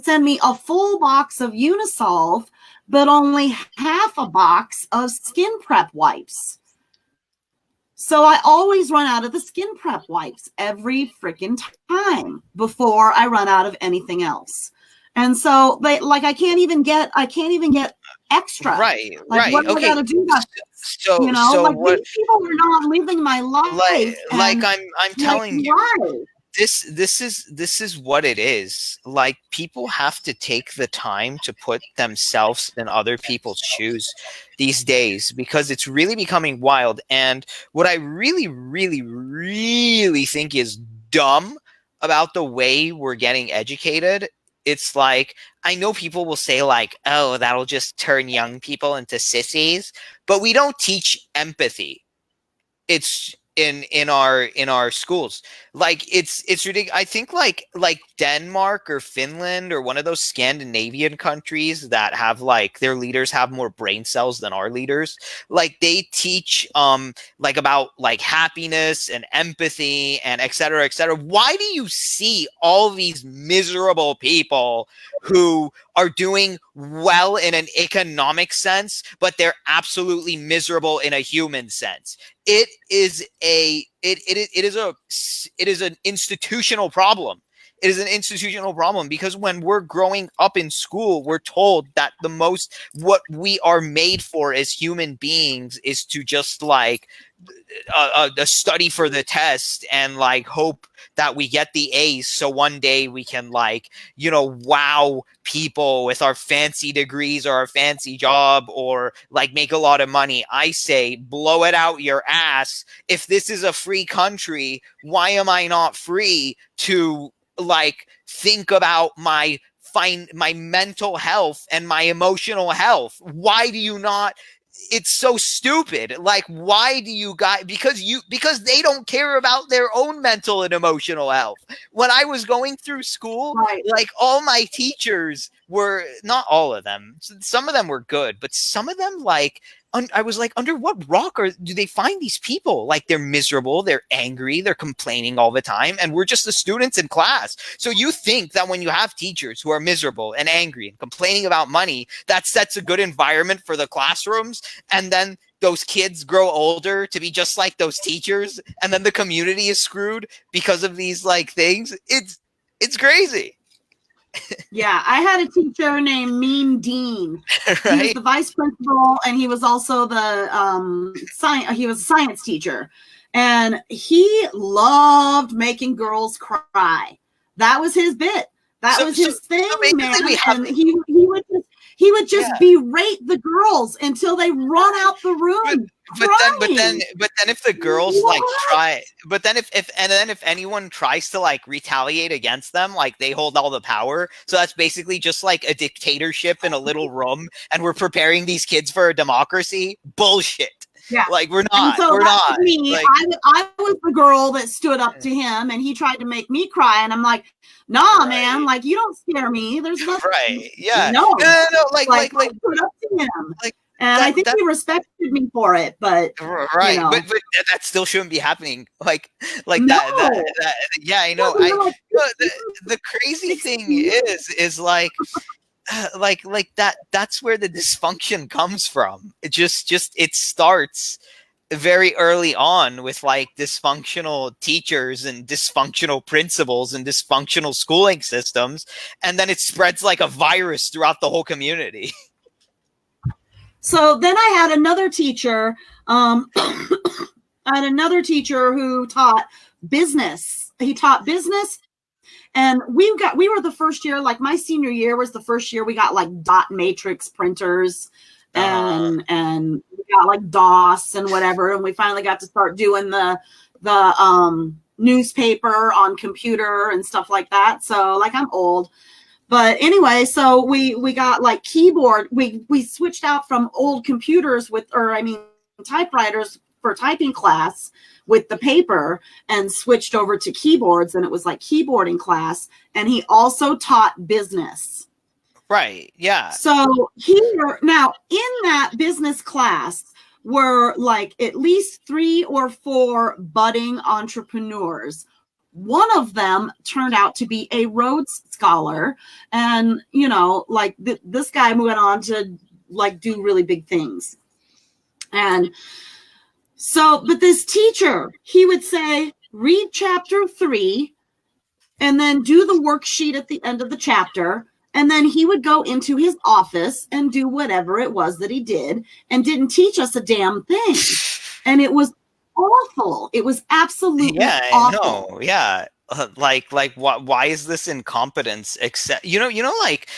send me a full box of Unisolve, but only half a box of Skin Prep wipes. So I always run out of the Skin Prep wipes every freaking time before I run out of anything else. And so I can't even get extra. Right. What do I gotta do about this? So what, these people are not living my life. I'm telling you, why? this is what it is. Like, people have to take the time to put themselves in other people's shoes these days, because it's really becoming wild. And what I really, really, really think is dumb about the way we're getting educated, it's like, I know people will say like, oh, that'll just turn young people into sissies, but we don't teach empathy. It's in our schools. Like, it's ridiculous. I think like Denmark or Finland or one of those Scandinavian countries that have like their leaders have more brain cells than our leaders. Like, they teach like about like happiness and empathy and et cetera, et cetera. Why do you see all these miserable people who are doing well in an economic sense, but they're absolutely miserable in a human sense? It is an institutional problem. It is an institutional problem, because when we're growing up in school, we're told that what we are made for as human beings is to just like a study for the test and like hope that we get the A's, so one day we can like, wow people with our fancy degrees or our fancy job, or like make a lot of money. I say, blow it out your ass. If this is a free country, why am I not free to like think about my mental health and my emotional health? Why do you not? It's so stupid. Like, why do you guys? Because they don't care about their own mental and emotional health. When I was going through school, right, like, all my teachers were, not all of them, some of them were good, but some of them, like, I was like, under what rock do they find these people? Like, they're miserable, they're angry, they're complaining all the time, and we're just the students in class. So you think that when you have teachers who are miserable and angry and complaining about money, that sets a good environment for the classrooms, and then those kids grow older to be just like those teachers, and then the community is screwed because of these like things. It's crazy. Yeah, I had a teacher named Mean Dean. Right? He was the vice principal, and he was also the he was a science teacher, and he loved making girls cry. That was his bit. That was his thing, man. And he would just berate the girls until they run out the room. But then if the girls like try, but then if anyone tries to like retaliate against them, like, they hold all the power. So that's basically just like a dictatorship in a little room, and we're preparing these kids for a democracy. Bullshit. Yeah. Like, we're not. So we're not. Me, like, I was the girl that stood up to him, and he tried to make me cry, and I'm like, nah, man, like, you don't scare me. There's nothing. Right. Yeah. No. Like I stood up to him. Like, and I think he respected me for it, but right, but that still shouldn't be happening. Like that. Yeah, I know. The crazy thing is like that. That's where the dysfunction comes from. It just it starts very early on with like dysfunctional teachers and dysfunctional principals and dysfunctional schooling systems, and then it spreads like a virus throughout the whole community. So then I had another teacher. I had another teacher who taught business. He taught business, And we were the first year, like my senior year was the first year we got like dot matrix printers and we got like DOS and whatever. And we finally got to start doing the newspaper on computer and stuff like that. So like I'm old. But anyway, so we got like keyboard. We switched out from old computers typewriters for typing class with the paper and switched over to keyboards, and it was like keyboarding class. And he also taught business. Right. Yeah. So here now in that business class were like at least 3 or 4 budding entrepreneurs. One of them turned out to be a Rhodes Scholar, and like this guy went on to like do really big things. And so, but this teacher, he would say, read chapter 3 and then do the worksheet at the end of the chapter. And then he would go into his office and do whatever it was that he did and didn't teach us a damn thing. And it was awful. It was absolutely awful. I know. Yeah. Like why is this incompetence except like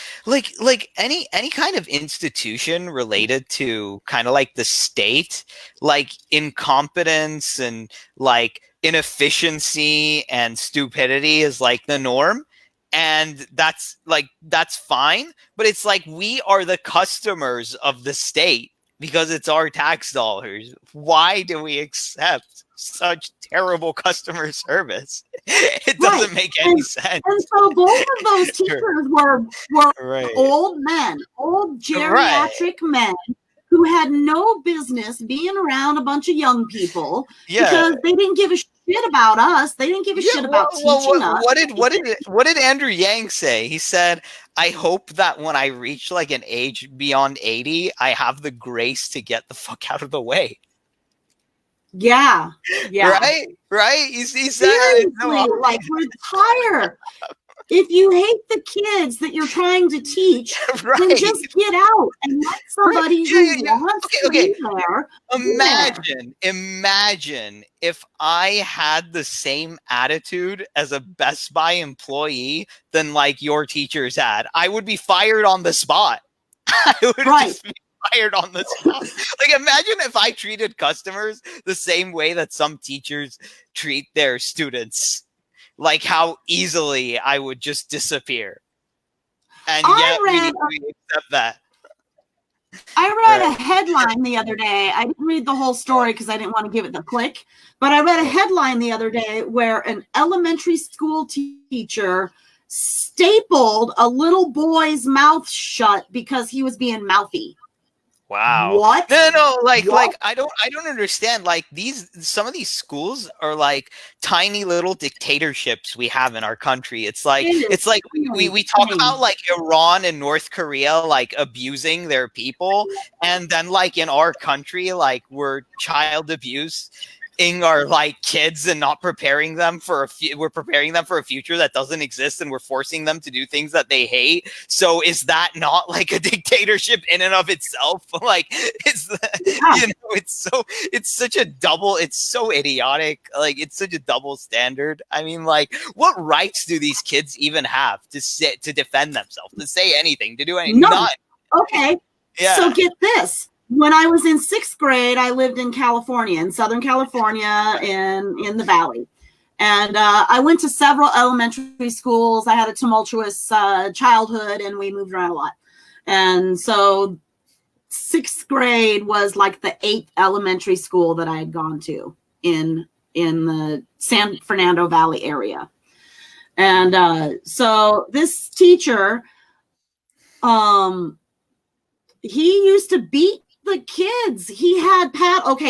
any kind of institution related to kind of like the state, like incompetence and like inefficiency and stupidity is like the norm. And that's fine, but it's like we are the customers of the state because it's our tax dollars. Why do we accept such terrible customer service? It doesn't make any sense. And so both of those teachers were right. old men, old geriatric men who had no business being around a bunch of young people because they didn't give a shit about us. They didn't give a shit about teaching us. What did Andrew Yang say? He said, I hope that when I reach like an age beyond 80, I have the grace to get the fuck out of the way. Yeah. Right. He said, seriously, like retire. If you hate the kids that you're trying to teach, then just get out and let somebody who wants to be there. Imagine if I had the same attitude as a Best Buy employee than like your teachers had. I would be fired on the spot. I would just be fired on the spot. Like imagine if I treated customers the same way that some teachers treat their students. Like how easily I would just disappear. And yet we accept that. I read a headline the other day. I didn't read the whole story because I didn't want to give it the click. But I read a headline the other day where an elementary school teacher stapled a little boy's mouth shut because he was being mouthy. Wow. What? No, like I don't understand. Like some of these schools are like tiny little dictatorships we have in our country. It's like we talk about like Iran and North Korea like abusing their people, and then like in our country, like we're child abuse our like kids and not preparing them for we're preparing them for a future that doesn't exist, and we're forcing them to do things that they hate. So is that not like a dictatorship in and of itself? Like it's it's so idiotic. Like it's such a double standard. I mean, like what rights do these kids even have to defend themselves, to say anything, to do anything? No. None. Okay. Yeah. So get this. When I was in 6th grade, I lived in California, in Southern California, in the Valley. And I went to several elementary schools. I had a tumultuous childhood, and we moved around a lot. And so 6th grade was like the 8th elementary school that I had gone to in the San Fernando Valley area. And so this teacher, he used to beat the kids. He had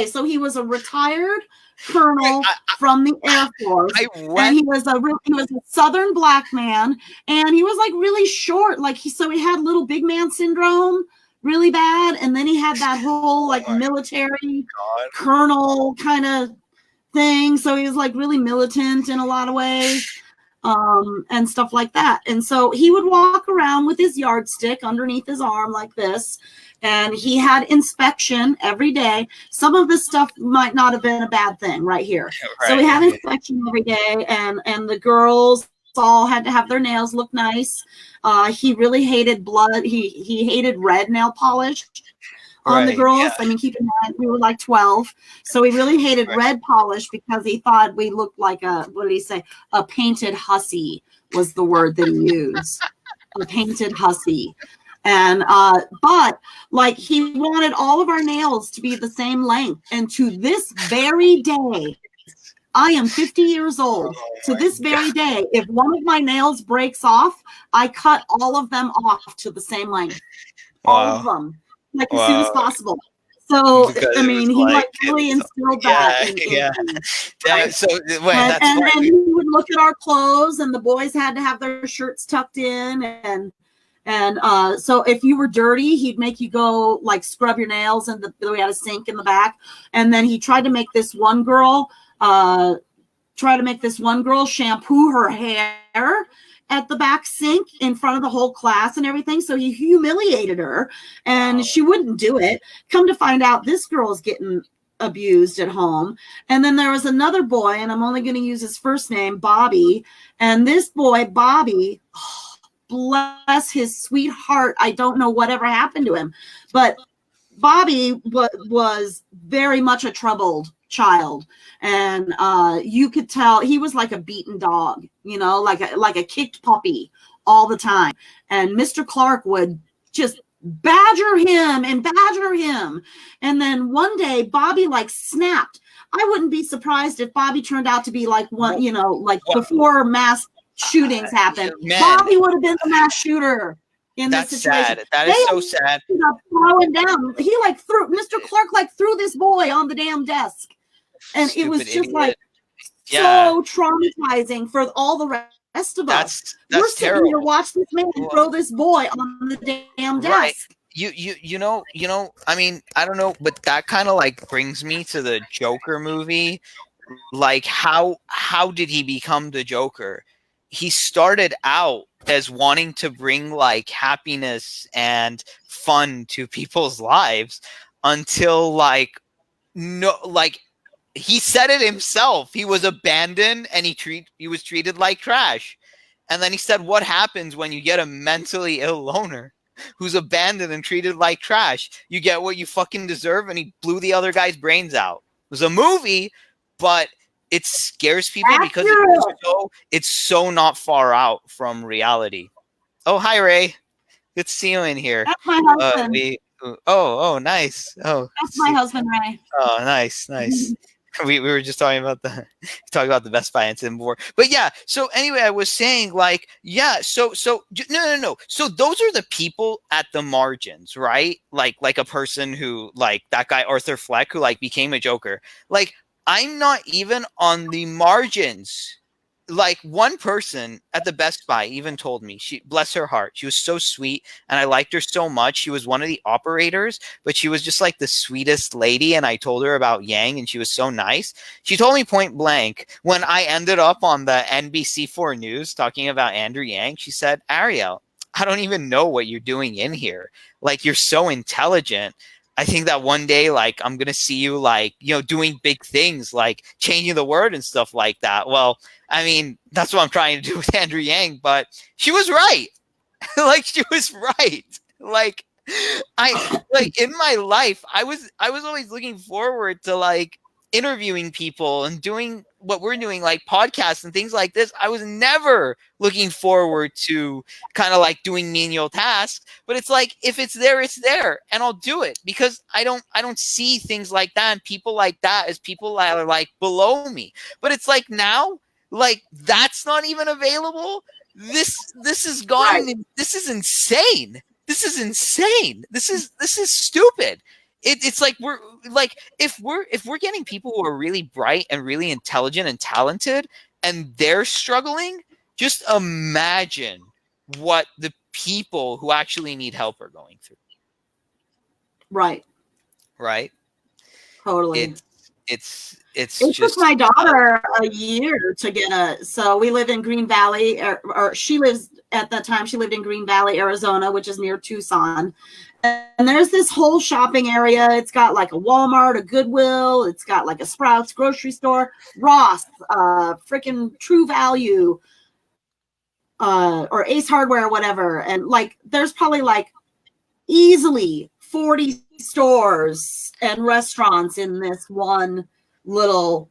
so he was a retired colonel from the Air Force, and he was a Southern black man, and he was like really short, like he had little big man syndrome really bad, and then he had that whole like military colonel kind of thing, so he was like really militant in a lot of ways. And stuff like that. And so he would walk around with his yardstick underneath his arm like this, and he had inspection every day. Some of this stuff might not have been a bad thing right here. Right. So we had inspection every day, and the girls all had to have their nails look nice. He really hated blood. He hated red nail polish on the girls. I mean, keep in mind, we were like 12. So he really hated red polish because he thought we looked like what did he say? A painted hussy was the word that he used. A painted hussy. And, but like he wanted all of our nails to be the same length. And to this very day, I am 50 years old. To this very day, if one of my nails breaks off, I cut all of them off to the same length. All of them. Like as soon as possible. So because I mean, he like really instilled that. So wait, and he would look at our clothes, and the boys had to have their shirts tucked in, and so if you were dirty, he'd make you go like scrub your nails, and we had a sink in the back, and then he tried to make this one girl shampoo her hair at the back sink in front of the whole class and everything. So he humiliated her, and she wouldn't do it. Come to find out, this girl's getting abused at home. And then there was another boy, and I'm only going to use his first name, Bobby. And this boy, Bobby, bless his sweet heart, I don't know whatever happened to him, but Bobby was very much a troubled child, and you could tell he was like a beaten dog, you know, like a kicked puppy all the time. And Mr. Clark would just badger him, and then one day Bobby like snapped. I wouldn't be surprised if Bobby turned out to be like one, you know, like before mass shootings happened, Bobby would have been the mass shooter in this situation. Sad. That is so sad. Throwing down. He like threw Mr. Clark threw this boy on the damn desk. And it was just like so traumatizing for all the rest of us. We're sitting here to watch this man throw this boy on the damn desk. You know, I mean, I don't know, but that kind of like brings me to the Joker movie. Like how did he become the Joker? He started out as wanting to bring like happiness and fun to people's lives until he said it himself. He was abandoned and he was treated like trash. And then he said, what happens when you get a mentally ill loner who's abandoned and treated like trash? You get what you fucking deserve. And he blew the other guy's brains out. It was a movie, but it scares people because it's so not far out from reality. Oh, hi, Ray. Good to see you in here. That's my husband. Nice. Oh, that's my husband, Ray. Oh, nice. we were just talking about the Best Buy incident before, but yeah. So anyway, I was saying like, yeah. So no. So those are the people at the margins, right? Like a person who like that guy Arthur Fleck who like became a Joker. Like I'm not even on the margins. Like one person at the Best Buy even told me, she, bless her heart, she was so sweet and I liked her so much. She was one of the operators, but she was just like the sweetest lady. And I told her about Yang and she was so nice. She told me point blank when I ended up on the NBC4 News talking about Andrew Yang, she said, Ariel, I don't even know what you're doing in here. Like you're so intelligent. I think that one day, like, I'm going to see you, like, you know, doing big things, like changing the word and stuff like that. Well, I mean, that's what I'm trying to do with Andrew Yang, but she was right. Like, she was right. Like, in my life, I was always looking forward to, like, interviewing people and doing what we're doing, like podcasts and things like this. I was never looking forward to kind of like doing menial tasks, but it's like, if it's there, and I'll do it because I don't see things like that and people like that as people that are like below me. But it's like now, like that's not even available. This is gone. Right. This is insane. This is stupid. It's like we're like if we're getting people who are really bright and really intelligent and talented and they're struggling, just imagine what the people who actually need help are going through. Right. Totally. It took my daughter a year to get so we live in Green Valley, or she lives at that time, she lived in Green Valley, Arizona, which is near Tucson. And there's this whole shopping area. It's got like a Walmart, a Goodwill. It's got like a Sprouts grocery store, Ross, freaking True Value, or Ace Hardware or whatever. And like, there's probably like easily 40 stores and restaurants in this one little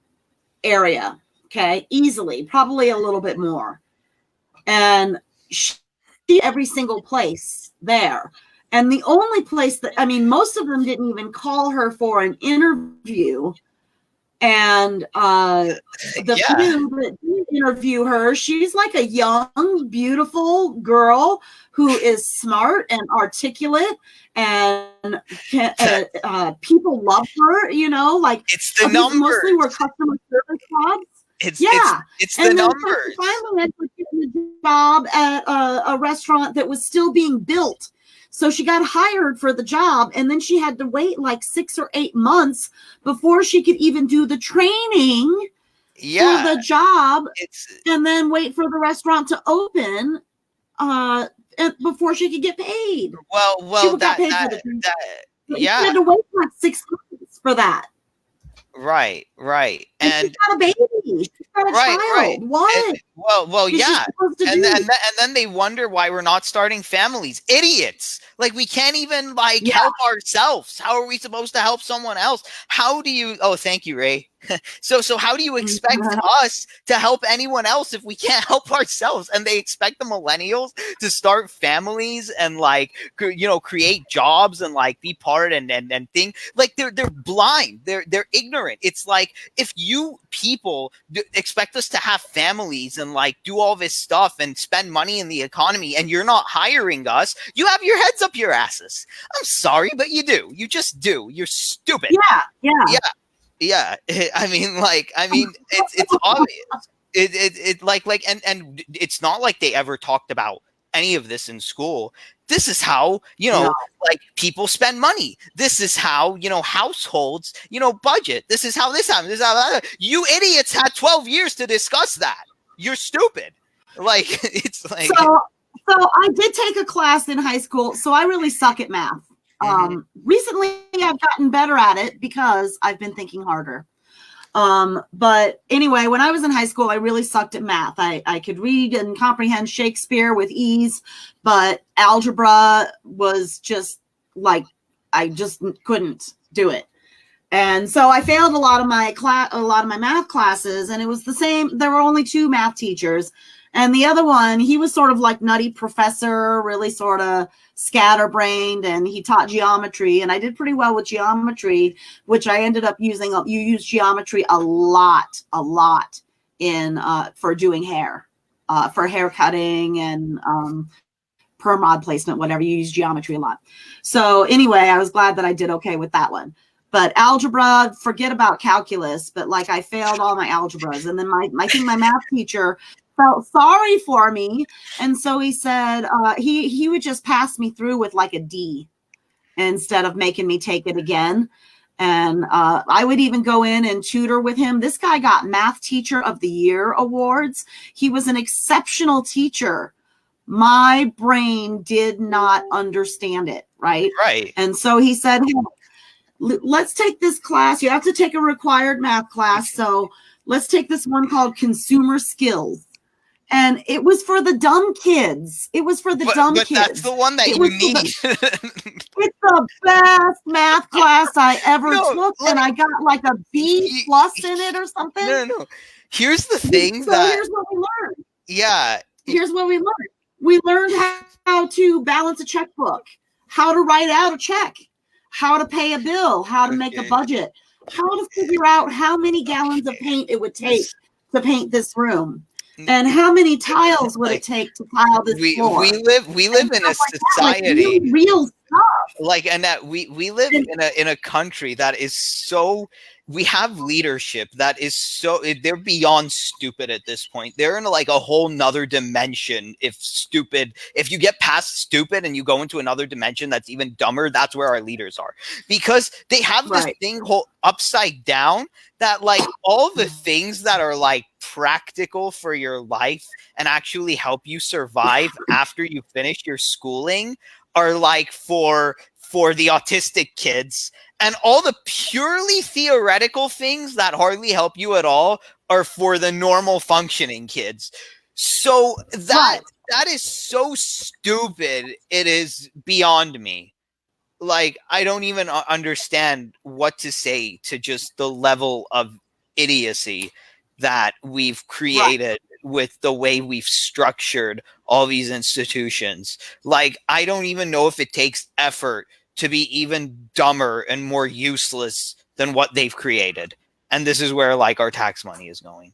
area. Okay. Easily, probably a little bit more. And she every single place there. And the only place that, I mean, most of them didn't even call her for an interview. And the few that did interview her, she's like a young, beautiful girl who is smart and articulate, and people love her. You know, like it's the numbers. Mostly were customer service jobs. It's the numbers. Finally, ended up getting a job at a restaurant that was still being built. So she got hired for the job, and then she had to wait like 6 or 8 months before she could even do the training for the job, and then wait for the restaurant to open before she could get paid. Well, she got paid for the training. She had to wait like 6 months for that. Right. And she's got a baby. She's got a child. Right. What? Well, yeah. And then they wonder why we're not starting families. Idiots. Like, we can't even help ourselves. How are we supposed to help someone else? How do you? Oh, thank you, Ray. So how do you expect us to help anyone else if we can't help ourselves? And they expect the millennials to start families and create jobs and be part and think like they're blind. They're ignorant. It's like, if you people expect us to have families and do all this stuff and spend money in the economy, and you're not hiring us, you have your heads up your asses. I'm sorry, but you do. You just do. You're stupid. Yeah. I mean, it's obvious. And it's not like they ever talked about any of this in school. This is how, people spend money. This is how, households, budget. This is how this happens. This is how you idiots had 12 years to discuss that. You're stupid. It's like. So I did take a class in high school. So I really suck at math. Recently I've gotten better at it because I've been thinking harder. But anyway, when I was in high school, I really sucked at math. I could read and comprehend Shakespeare with ease, but algebra was just I just couldn't do it. And so I failed a lot of my math classes, and it was the same. There were only 2 math teachers. And the other one, he was sort of like nutty professor, really sort of scatterbrained, and he taught geometry. And I did pretty well with geometry, which I ended up using. You use geometry a lot in for doing hair, for hair cutting and perm mod placement, whatever. You use geometry a lot. So anyway, I was glad that I did okay with that one. But algebra, forget about calculus. But I failed all my algebras, and then I think my math teacher felt sorry for me, and so he said he would just pass me through with a D instead of making me take it again. And I would even go in and tutor with him. This guy got Math Teacher of the Year awards. He was an exceptional teacher. My brain did not understand it, right? And so he said, hey, let's take this class. You have to take a required math class, so let's take this one called Consumer Skills. And it was for the dumb kids. It was for the dumb kids. But that's the one that you need. It's the best math class I ever took, and I got a B+ in it or something. No. Here's the thing. Here's what we learned. Yeah. Here's what we learned. We learned how to balance a checkbook, how to write out a check, how to pay a bill, how to make a budget, how to figure out how many gallons of paint it would take to paint this room. And how many tiles would it take to tile this floor? We live in a society, real stuff. And that we live in a country that is so. We have leadership that is so. They're beyond stupid at this point. They're in a whole nother dimension. If you get past stupid and you go into another dimension that's even dumber, that's where our leaders are, because they have this thing upside down that all the things that are practical for your life and actually help you survive after you finish your schooling are for the autistic kids, and all the purely theoretical things that hardly help you at all are for the normal functioning kids. So Right. that is so stupid. It is beyond me. Like, I don't even understand what to say to just the level of idiocy that we've Right. created with the way we've structured all these institutions. Like, I don't even know if it takes effort to be even dumber and more useless than what they've created. And this is where like our tax money is going.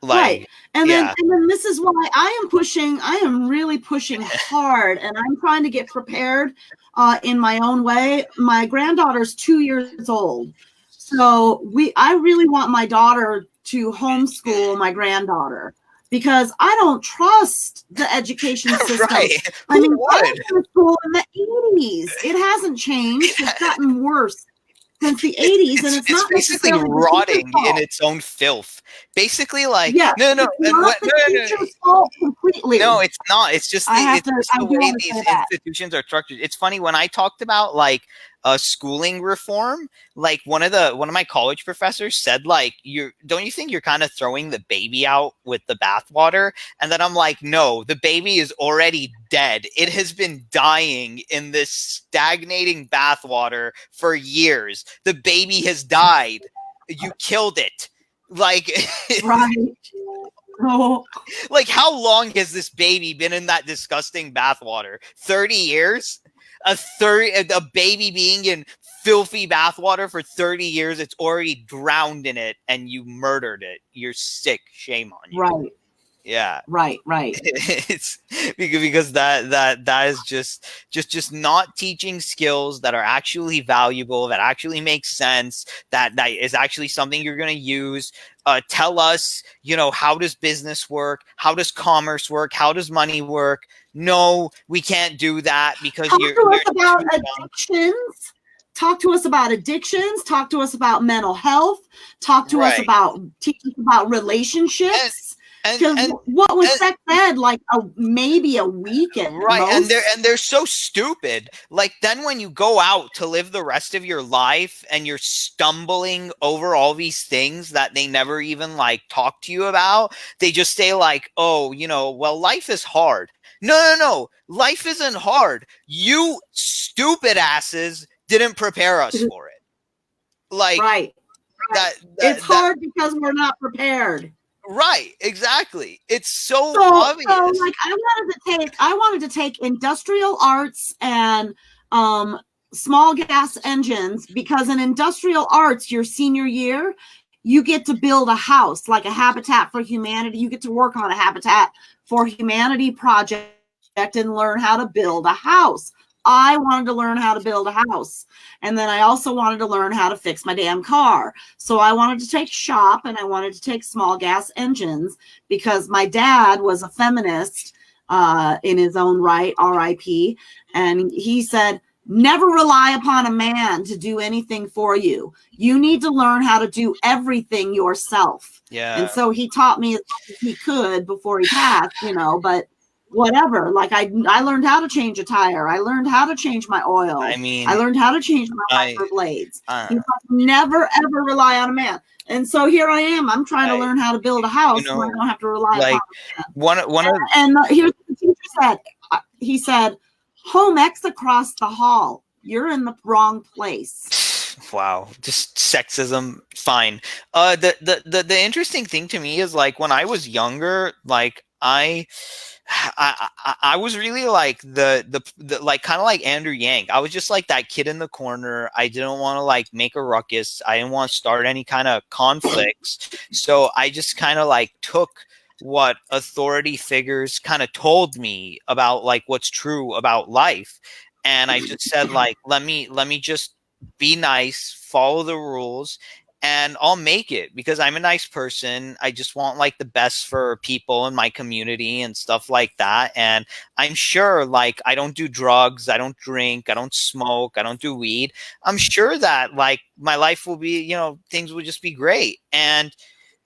Right. Like, And yeah. then this is why I am really pushing hard, and I'm trying to get prepared in my own way. My granddaughter's 2 years old. So I really want my daughter to homeschool my granddaughter because I don't trust the education system. Right. I mean, Who I would? went to school in the 80s. It hasn't changed. It's gotten worse since the 80s, and it's It's not basically necessarily the teacher's rotting in fault. its own filth. Basically, like, Yes, no, no, it's not the teacher's fault completely. no, it's not. It's just I it's just the do way want to these say that. institutions are structured. It's funny when I talked about like schooling reform. Like one of my college professors said, like, don't you think you're kind of throwing the baby out with the bathwater? And then I'm like, no, the baby is already dead. It has been dying in this stagnating bathwater for years. The baby has died. You killed it. Like, Right. Oh, like, how long has this baby been in that disgusting bathwater? 30 years? A baby being in filthy bathwater for 30 years, it's already drowned in it and you murdered it. You're sick. Shame on you. right. Yeah. Right. It's because that is just not teaching skills that are actually valuable, that actually makes sense, that is actually something you're going to use. Tell us, how does business work? How does commerce work? How does money work? No, we can't do that because Talk you're to us about too young. addictions. Talk to us about addictions. Talk to us about mental health. Talk to us Right. teach us about relationships. Because And what was sex ed like maybe a week at right, most? and they're so stupid. Like, then when you go out to live the rest of your life and you're stumbling over all these things that they never even like talk to you about, they just say like, oh, well, life is hard. No, life isn't hard. You stupid asses didn't prepare us for it. Like, Right. It's hard because we're not prepared. Right, exactly. It's so obvious. So like I wanted to take industrial arts and small gas engines, because in industrial arts, your senior year, you get to build a house, like a Habitat for Humanity. You get to work on a Habitat for Humanity project and learn how to build a house. I wanted to learn how to build a house. And then I also wanted to learn how to fix my damn car. So I wanted to take shop and I wanted to take small gas engines because my dad was a feminist in his own right, RIP. And he said, never rely upon a man to do anything for you. You need to learn how to do everything yourself. Yeah. And so he taught me as much as he could before he passed, but whatever. Like I learned how to change a tire. I learned how to change my oil. I mean, I learned how to change my wiper blades. Uh, Never ever rely on a man. And so here I am. I'm trying to learn how to build a house so I don't have to rely on a man. And here's what the teacher said. He said, home X across the hall. You're in the wrong place. Wow, just sexism. Fine. The interesting thing to me is, like, when I was younger, like I was really like the like kind of like Andrew Yang. I was just like that kid in the corner. I didn't want to like make a ruckus. I didn't want to start any kind of conflicts. So I just kind of like took what authority figures kind of told me about like what's true about life. And I just said, like, let me just be nice, follow the rules, and I'll make it because I'm a nice person. I just want like the best for people in my community and stuff like that. And I'm sure, like, I don't do drugs, I don't drink, I don't smoke, I don't do weed. I'm sure that like my life will be, things will just be great. And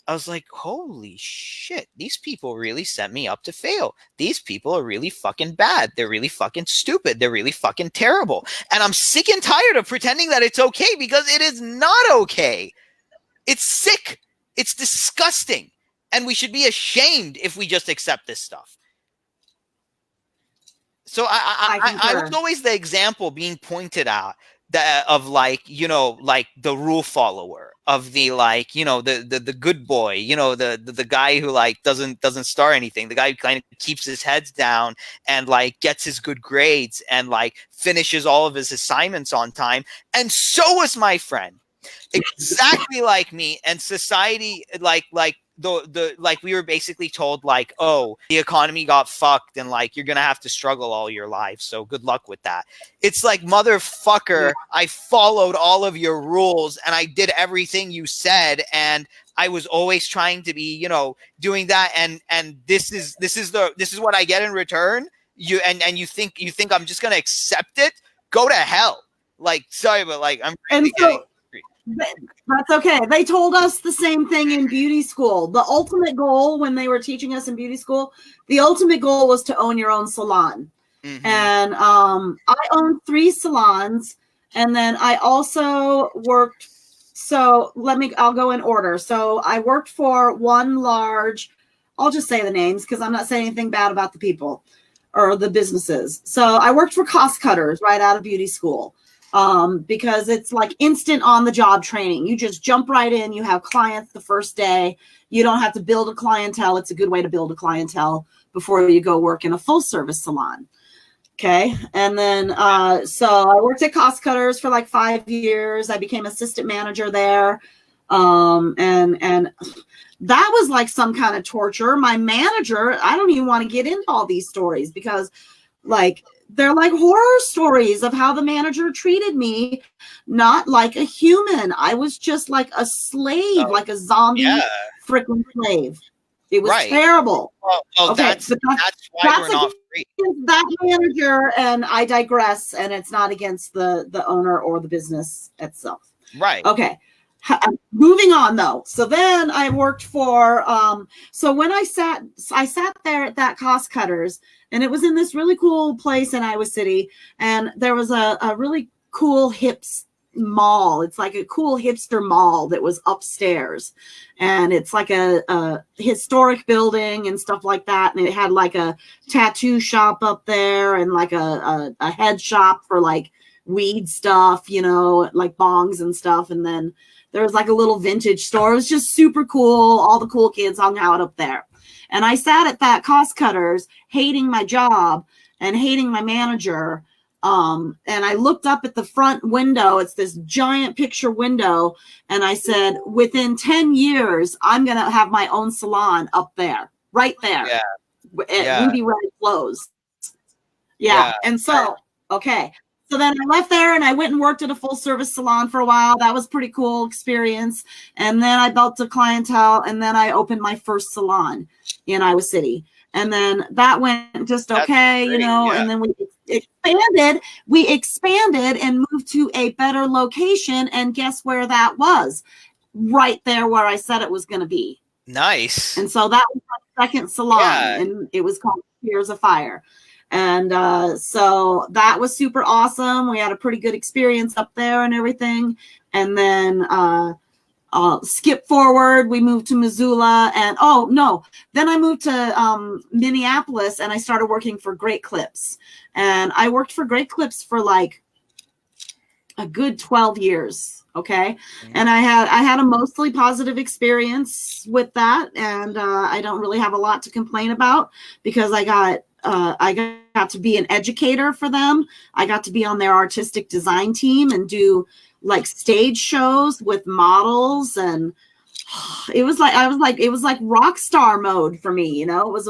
I was like, holy shit, these people really set me up to fail. These people are really fucking bad. They're really fucking stupid. They're really fucking terrible. And I'm sick and tired of pretending that it's okay because it is not okay. It's sick. It's disgusting. And we should be ashamed if we just accept this stuff. So I was always the example being pointed out that of like, you know, like the rule follower, of the like, you know, the good boy, you know, the guy who like doesn't start anything, the guy who kind of keeps his heads down and like gets his good grades and like finishes all of his assignments on time. And so was my friend, exactly like me. And society, like the like we were basically told like, oh, the economy got fucked and like you're gonna have to struggle all your life, so good luck with that. It's like, motherfucker, I followed all of your rules and I did everything you said, and I was always trying to be, you know, doing that, and this is what I get in return. And you think I'm just gonna accept it? Go to hell. Like, sorry, but like I'm really getting. That's okay. They told us the same thing in beauty school. The ultimate goal when they were teaching us in beauty school, the ultimate goal was to own your own salon. Mm-hmm. And I owned 3 salons, and then I also worked. So I'll go in order. So I worked for one large, I'll just say the names because I'm not saying anything bad about the people or the businesses. So I worked for Cost Cutters right out of beauty school. Because it's like instant on the job training. You just jump right in. You have clients the first day. You don't have to build a clientele. It's a good way to build a clientele before you go work in a full service salon. Okay. And then, so I worked at Cost Cutters for like 5 years. I became assistant manager there. And that was like some kind of torture. My manager, I don't even want to get into all these stories because like, they're like horror stories of how the manager treated me, not like a human. I was just like a slave, like a zombie freaking slave. It was terrible. Well, okay, that's why we're not free. That manager, and I digress, and it's not against the owner or the business itself. Right. Okay. Moving on though. So then I worked for, so when I sat there at that Cost Cutters, and it was in this really cool place in Iowa City. And there was a really cool hips mall. It's like a cool hipster mall that was upstairs. And it's like a historic building and stuff like that. And it had like a tattoo shop up there and like a head shop for like weed stuff, you know, like bongs and stuff. And then there was like a little vintage store. It was just super cool. All the cool kids hung out up there. And I sat at that Cost Cutters hating my job and hating my manager. And I looked up at the front window. It's this giant picture window. And I said, within 10 years, I'm going to have my own salon up there, right there. At Ruby Red Clothes. Yeah. And so, okay. So then I left there and I went and worked at a full service salon for a while. That was a pretty cool experience. And then I built a clientele, and then I opened my first salon in Iowa City. And then that went just okay, you know, and then we expanded and moved to a better location. And guess where that was? Right there where I said it was going to be. Nice. And so that was my second salon, and it was called Tears of Fire. And so that was super awesome. We had a pretty good experience up there and everything. And then skip forward, we moved to Missoula. And then I moved to Minneapolis, and I started working for Great Clips. And I worked for Great Clips for like a good 12 years. Okay. Mm-hmm. And I had a mostly positive experience with that. And I don't really have a lot to complain about because I got to be an educator for them. I got to be on their artistic design team and do like stage shows with models. And it was like rock star mode for me, you know. It was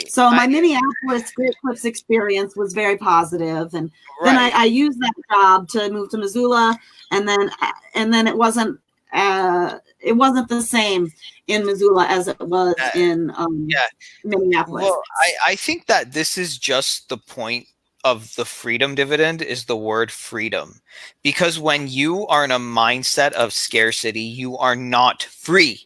so my Minneapolis Great Clips experience was very positive. And then I used that job to move to Missoula, and then it wasn't the same in Missoula as it was in Minneapolis. Well, I think that this is just the point of the freedom dividend, is the word freedom. Because when you are in a mindset of scarcity, you are not free.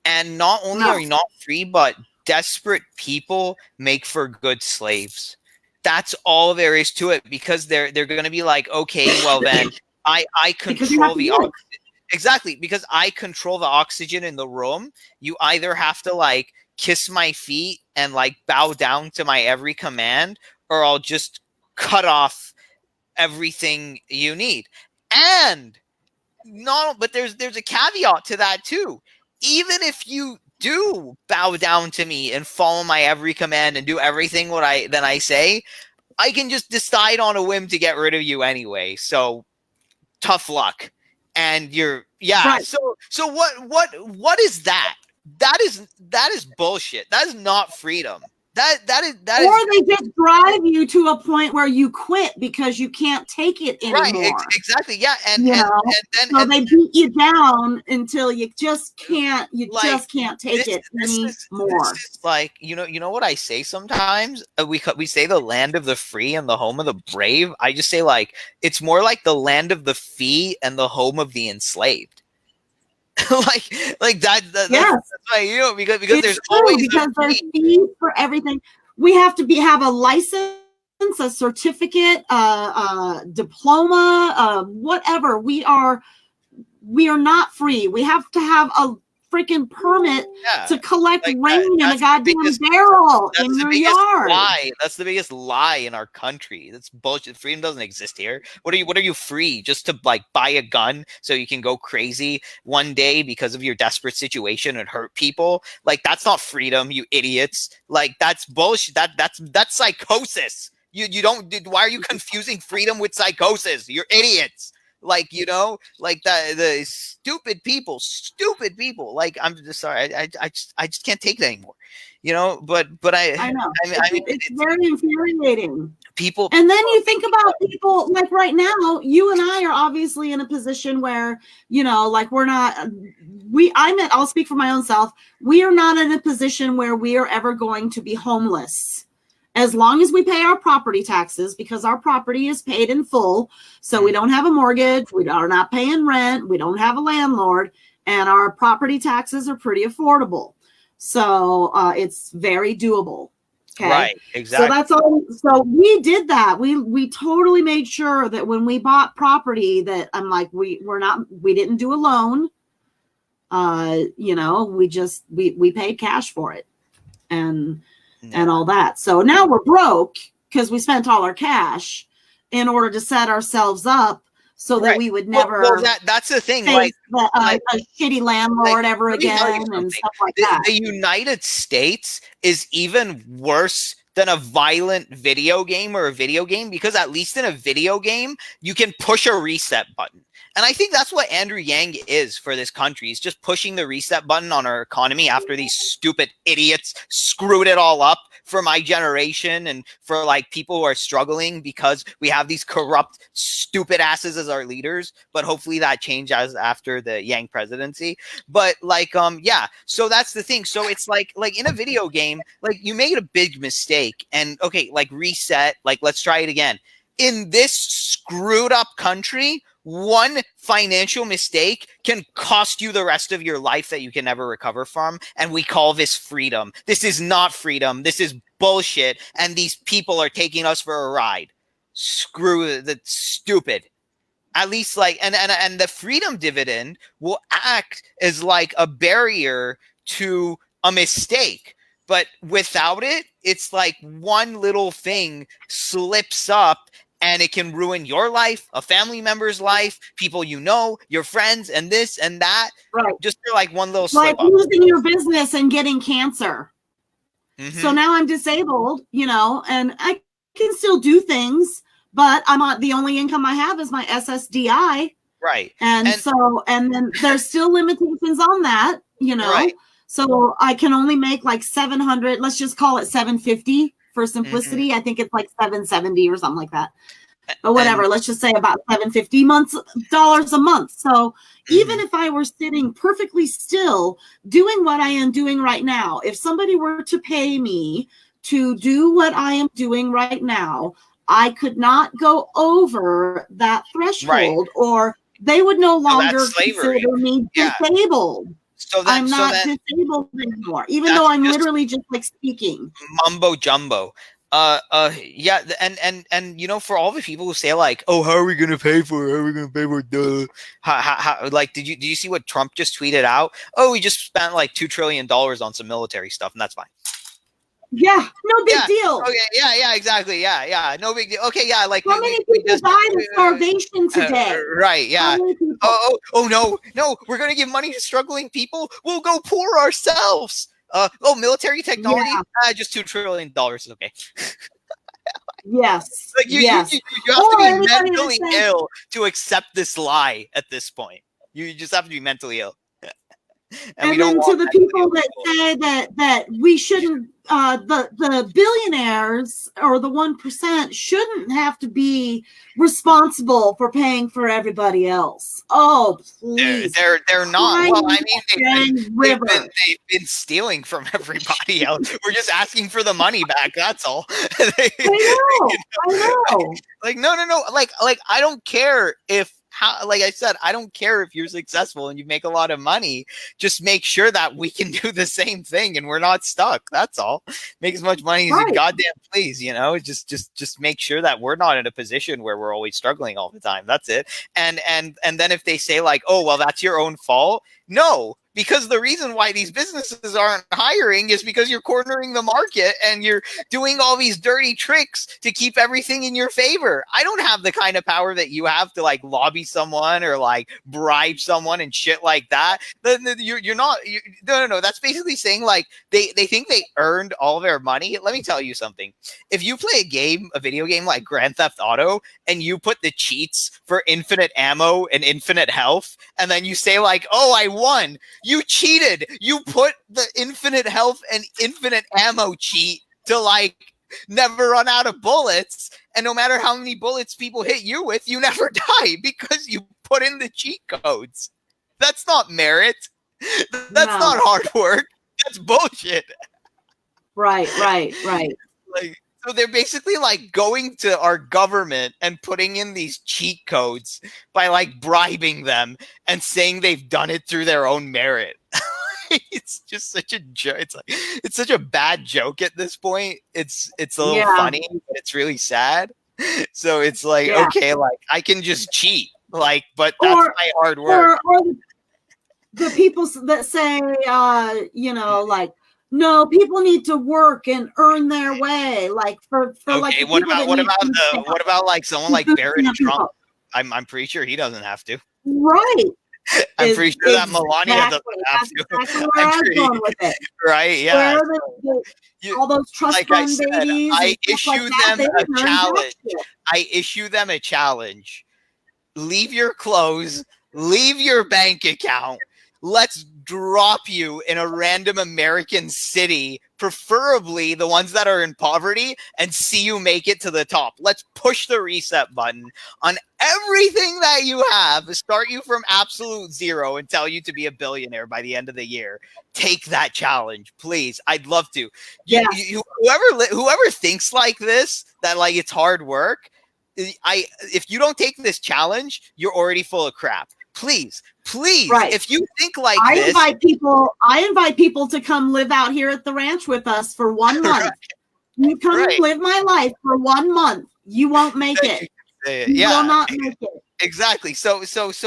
And not only are you not free, but desperate people make for good slaves. That's all there is to it, because they're going to be like, okay, well then I control the exactly, because I control the oxygen in the room. You either have to like kiss my feet and like bow down to my every command, or I'll just cut off everything you need. And no, but there's a caveat to that too. Even if you do bow down to me and follow my every command and do everything what I say, I can just decide on a whim to get rid of you anyway. So tough luck. And you're Right. So what is that? That is bullshit. That is not freedom. Or they just drive you to a point where you quit because you can't take it right. anymore. Exactly. Yeah. And they beat you down until you just can't. You like, just can't take it anymore. This is like you know what I say sometimes. We say the land of the free and the home of the brave. I just say like it's more like the land of the fee and the home of the enslaved. like that. Yes. That's why, you know, because there's true, always because there's fees for everything. We have to have a license, a certificate, diploma, whatever. We are not free. We have to have a freaking permit to collect rain in a goddamn barrel in your yard. That's the biggest lie in our country. That's bullshit. Freedom doesn't exist here. What are you free just to like buy a gun so you can go crazy one day because of your desperate situation and hurt people? Like that's not freedom, you idiots. Like that's bullshit. That's psychosis. You don't. Why are you confusing freedom with psychosis? You're idiots. Like, you know, like the stupid people, like, I'm just sorry. I just can't take it anymore, you know, but I know. I mean, it's very infuriating. People. And then you think about people like right now, you and I are obviously in a position where, you know, like I'll speak for my own self. We are not in a position where we are ever going to be homeless. As long as we pay our property taxes, because our property is paid in full. So we don't have a mortgage. We are not paying rent. We don't have a landlord. And our property taxes are pretty affordable. So it's very doable. Okay. Right. Exactly. So that's all. So we did that. We totally made sure that when we bought property that I'm like, we didn't do a loan. You know, we paid cash for it. And all that. So now we're broke because we spent all our cash in order to set ourselves up so that we would never. Well, that's the thing. Like a shitty landlord ever again and stuff like that. The United States is even worse than a violent video game or a video game, because at least in a video game you can push a reset button. And I think that's what Andrew Yang is for this country. He's just pushing the reset button on our economy after these stupid idiots screwed it all up for my generation and for like people who are struggling because we have these corrupt, stupid asses as our leaders. But hopefully that changes after the Yang presidency. But like, yeah, so that's the thing. So it's like in a video game, like you made a big mistake and okay, like reset, like let's try it again. In this screwed up country, one financial mistake can cost you the rest of your life that you can never recover from. And we call this freedom. This is not freedom. This is bullshit. And these people are taking us for a ride. Screw the stupid. At least like, and the freedom dividend will act as like a barrier to a mistake. But without it, it's like one little thing slips up and it can ruin your life, a family member's life, people you know, your friends, and this and that. Right. Just for like one little slip up. Like losing your business and getting cancer. Mm-hmm. So now I'm disabled, you know, and I can still do things, but I'm not, the only income I have is my SSDI. Right. And then there's still limitations on that, you know. Right. So I can only make like 700, let's just call it 750 for simplicity. Mm-hmm. I think it's like 770 or something like that. But whatever, let's just say about $750 a month. So even if I were sitting perfectly still doing what I am doing right now, if somebody were to pay me to do what I am doing right now, I could not go over that threshold, or they would no longer consider me disabled. I'm not disabled anymore, even though I'm literally just like speaking. Mumbo jumbo. Yeah, and you know, for all the people who say like, oh, how are we gonna pay for it? How are we gonna pay for it? Duh. Like, did you see what Trump just tweeted out? Oh, we just spent like $2 trillion on some military stuff, and that's fine. Yeah, no big Yeah. deal. Okay. Yeah. Exactly. Yeah. No big deal. Okay. Yeah. Like How many people died of starvation today? right. How Yeah. many people? Oh no. We're gonna give money to struggling people. We'll go poor ourselves. Military technology. Yeah. Just $2 trillion is okay. Yes. Like Yes. you have to Or be anybody that mentally says- ill to accept this lie at this point. You just have to be mentally ill. And we don't then to want the mentally people ill that people. say that we shouldn't, the billionaires or the 1% shouldn't have to be responsible for paying for everybody else. Oh, please. They're not. Well, I mean, they've been stealing from everybody else. We're just asking for the money back. That's all. I know. Like no. Like I don't care if how. Like I said, I don't care if you're successful and you make a lot of money. Just make sure that we can do the same thing and we're not stuck. That's all. Make as much money as you goddamn please. You know, just make sure that we're not in a position where we're always struggling all the time. That's it. And then if they say like, oh well, that's your own fault. No, because the reason why these businesses aren't hiring is because you're cornering the market and you're doing all these dirty tricks to keep everything in your favor. I don't have the kind of power that you have to like lobby someone or like bribe someone and shit like that. You're not. No. That's basically saying like they think they earned all their money. Let me tell you something. If you play a video game like Grand Theft Auto, and you put the cheats for infinite ammo and infinite health, and then you say like, oh, I won. You cheated. You put the infinite health and infinite ammo cheat to like never run out of bullets. And no matter how many bullets people hit you with, you never die because you put in the cheat codes. That's not merit. That's not hard work. That's bullshit. Right. Like, so they're basically like going to our government and putting in these cheat codes by like bribing them and saying they've done it through their own merit. It's just such a joke. It's such a bad joke at this point. It's a little funny, but it's really sad. So it's like, okay, like I can just cheat, like, but that's my hard work. Or the people that say, like, no, people need to work and earn their way. Like for like. Okay, what about like someone like Barron Trump? I'm pretty sure he doesn't have to. Right. I'm pretty sure that Melania doesn't have to. Exactly where I was going with it. Right? Yeah. All those trust fund babies. I issue them a challenge. I issue them a challenge. Leave your clothes. Leave your bank account. Let's drop you in a random American city, preferably the ones that are in poverty, and see you make it to the top. Let's push the reset button on everything that you have, start you from absolute zero and tell you to be a billionaire by the end of the year. Take that challenge, please. I'd love to. Whoever thinks like this, that like it's hard work, if you don't take this challenge, you're already full of crap. Please, right. If you think like I invite people to come live out here at the ranch with us for 1 month. Right. You come and live my life for 1 month. You won't make it. You will not make it. Exactly. So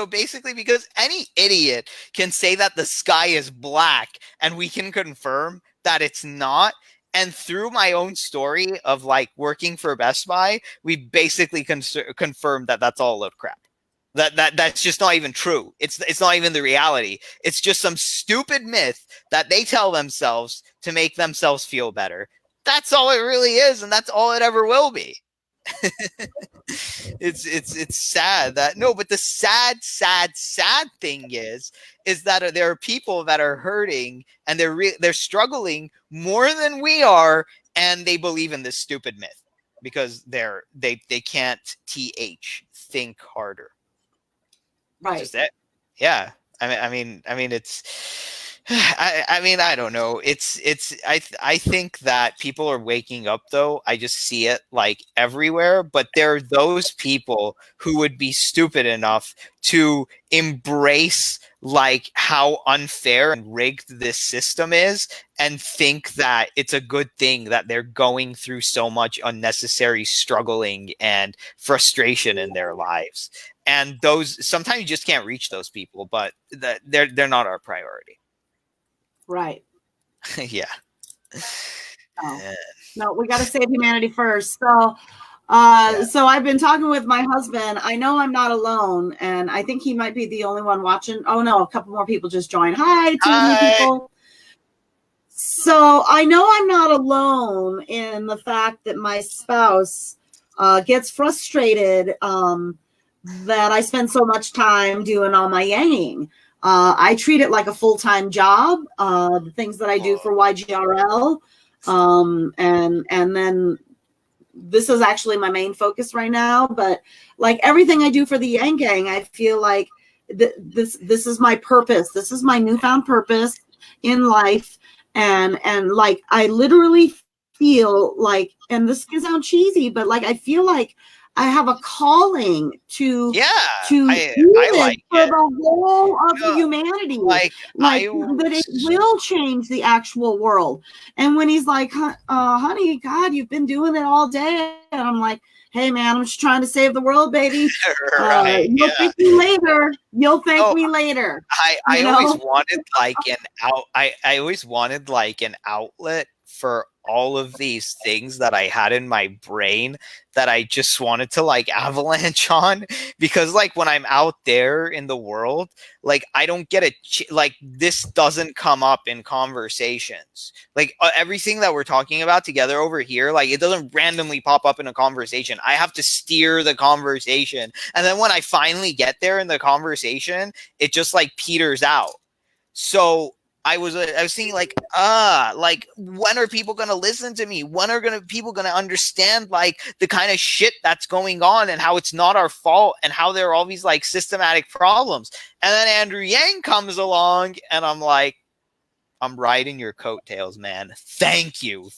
basically, because any idiot can say that the sky is black and we can confirm that it's not. And through my own story of like working for Best Buy, we basically confirmed that that's all a load of crap. That's just not even true. It's not even the reality. It's just some stupid myth that they tell themselves to make themselves feel better. That's all it really is, and that's all it ever will be. It's sad that but the sad thing is that there are people that are hurting and they're struggling more than we are, and they believe in this stupid myth because they can't think harder. Right. Just it. Yeah. I mean, it's I mean, I don't know. I think that people are waking up though. I just see it like everywhere, but there are those people who would be stupid enough to embrace like how unfair and rigged this system is and think that it's a good thing that they're going through so much unnecessary struggling and frustration in their lives. And those sometimes you just can't reach those people, but they're not our priority. Right. Yeah. No, no, we got to save humanity first. So I've been talking with my husband. I know I'm not alone, and I think he might be the only one watching. Oh no, a couple more people just joined. Hi, two new people. So I know I'm not alone in the fact that my spouse gets frustrated that I spend so much time doing all my yanging. I treat it like a full-time job, the things that I do for YGRL. And then this is actually my main focus right now, but like everything I do for the Yang Gang, I feel like this is my purpose. This is my newfound purpose in life. And like, I literally feel like, and this can sound cheesy, but like, I feel like I have a calling to I like for it. the whole of humanity, like that it will change the actual world. And when he's like, honey, God, you've been doing it all day, and I'm like, hey man, I'm just trying to save the world, baby. Right, you'll thank me later. You'll thank me later. I always wanted like I always wanted like an outlet for all of these things that I had in my brain that I just wanted to like avalanche on, because like when I'm out there in the world, like I don't get like this doesn't come up in conversations. Like everything that we're talking about together over here, like it doesn't randomly pop up in a conversation. I have to steer the conversation. And then when I finally get there in the conversation, it just like peters out. So I was thinking like when are people going to listen to me? When are people going to understand like the kind of shit that's going on and how it's not our fault and how there are all these like systematic problems? And then Andrew Yang comes along and I'm like, I'm riding your coattails, man. Thank you.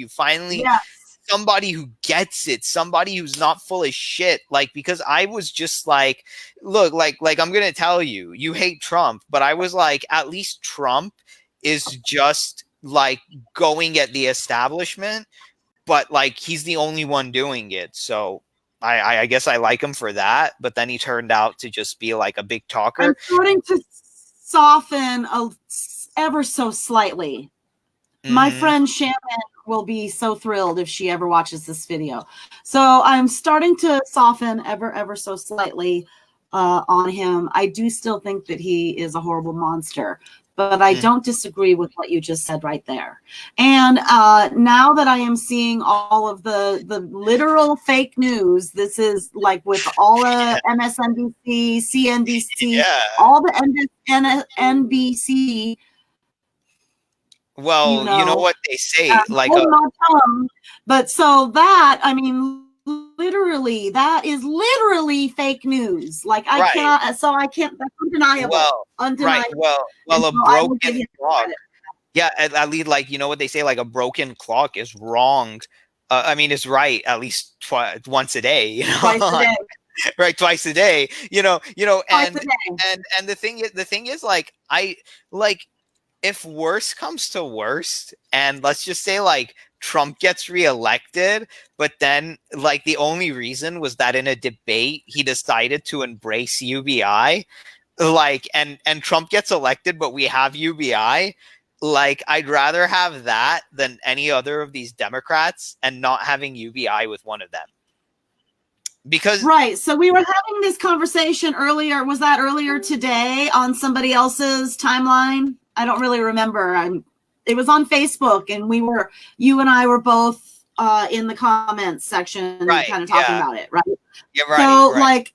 Finally. Yeah. Somebody who gets it, somebody who's not full of shit. Like, because I was just like, look, like I'm going to tell you, you hate Trump, but I was like, at least Trump is just like going at the establishment, but like, he's the only one doing it. So I guess I like him for that. But then he turned out to just be like a big talker. I'm starting to soften ever so slightly. Mm-hmm. My friend Shannon will be so thrilled if she ever watches this video. So I'm starting to soften ever so slightly on him. I do still think that he is a horrible monster, but I don't disagree with what you just said right there. And now that I am seeing all of the literal fake news, this is like with all the MSNBC, CNBC, all the NBC. Well, you know what they say, like, but so that, I mean, literally, that is literally fake news. Like I cannot, so I can't. That's undeniable. Right. Well, a broken clock. Yeah, at least, like, you know what they say, like a broken clock is wrong. I mean, it's right at least once a day. You know? Twice a day. Right, twice a day. You know, and the thing is, like, if worse comes to worst, and let's just say like Trump gets reelected, but then like the only reason was that in a debate he decided to embrace UBI, like, and Trump gets elected, but we have UBI. Like, I'd rather have that than any other of these Democrats and not having UBI with one of them. Because right, so we were having this conversation earlier. Was that earlier today on somebody else's timeline? I don't really remember. It was on Facebook, and you and I were both in the comments section, kind of talking about it, right? Yeah, right.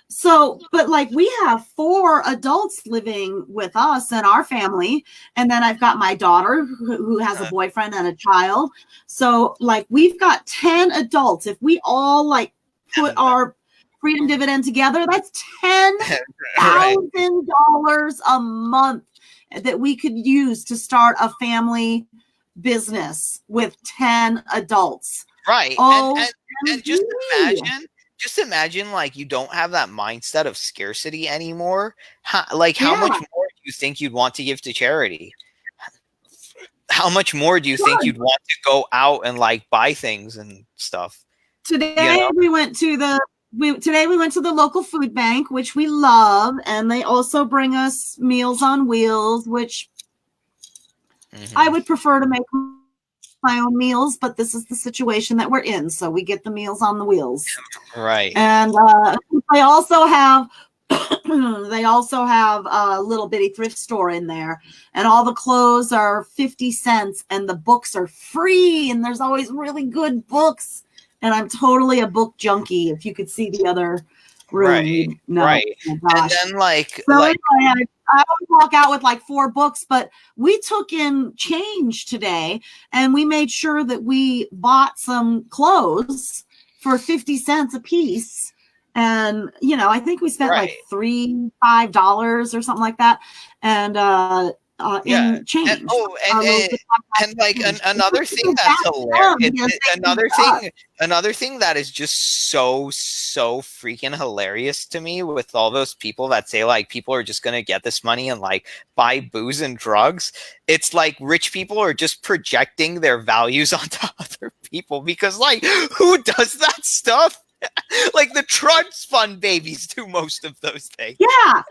So, but like we have 4 adults living with us and our family, and then I've got my daughter who has a boyfriend and a child. So, like, we've got 10 adults. If we all like put our freedom dividend together, that's $10,000 a month. that we could use to start a family business with 10 adults. Right. Oh, And just imagine like you don't have that mindset of scarcity anymore. How much more do you think you'd want to give to charity? How much more do you think you'd want to go out and like buy things and stuff? Today we went to the local food bank, which we love, and they also bring us Meals on Wheels, which I would prefer to make my own meals, but this is the situation that we're in, so we get the Meals on the Wheels. Right. And they also have a little bitty thrift store in there, and all the clothes are 50 cents and the books are free, and there's always really good books. And I'm totally a book junkie. If you could see the other room. Right. Oh my gosh. And then anyway, I would walk out with like 4 books, but we took in change today and we made sure that we bought some clothes for 50 cents a piece. And, I think we spent like $5 or something like that. And, in change. Another thing that's hilarious. Another thing that is just so freaking hilarious to me with all those people that say like people are just gonna get this money and like buy booze and drugs. It's like rich people are just projecting their values onto other people because like who does that stuff? Like the trust fund babies do most of those things. Yeah.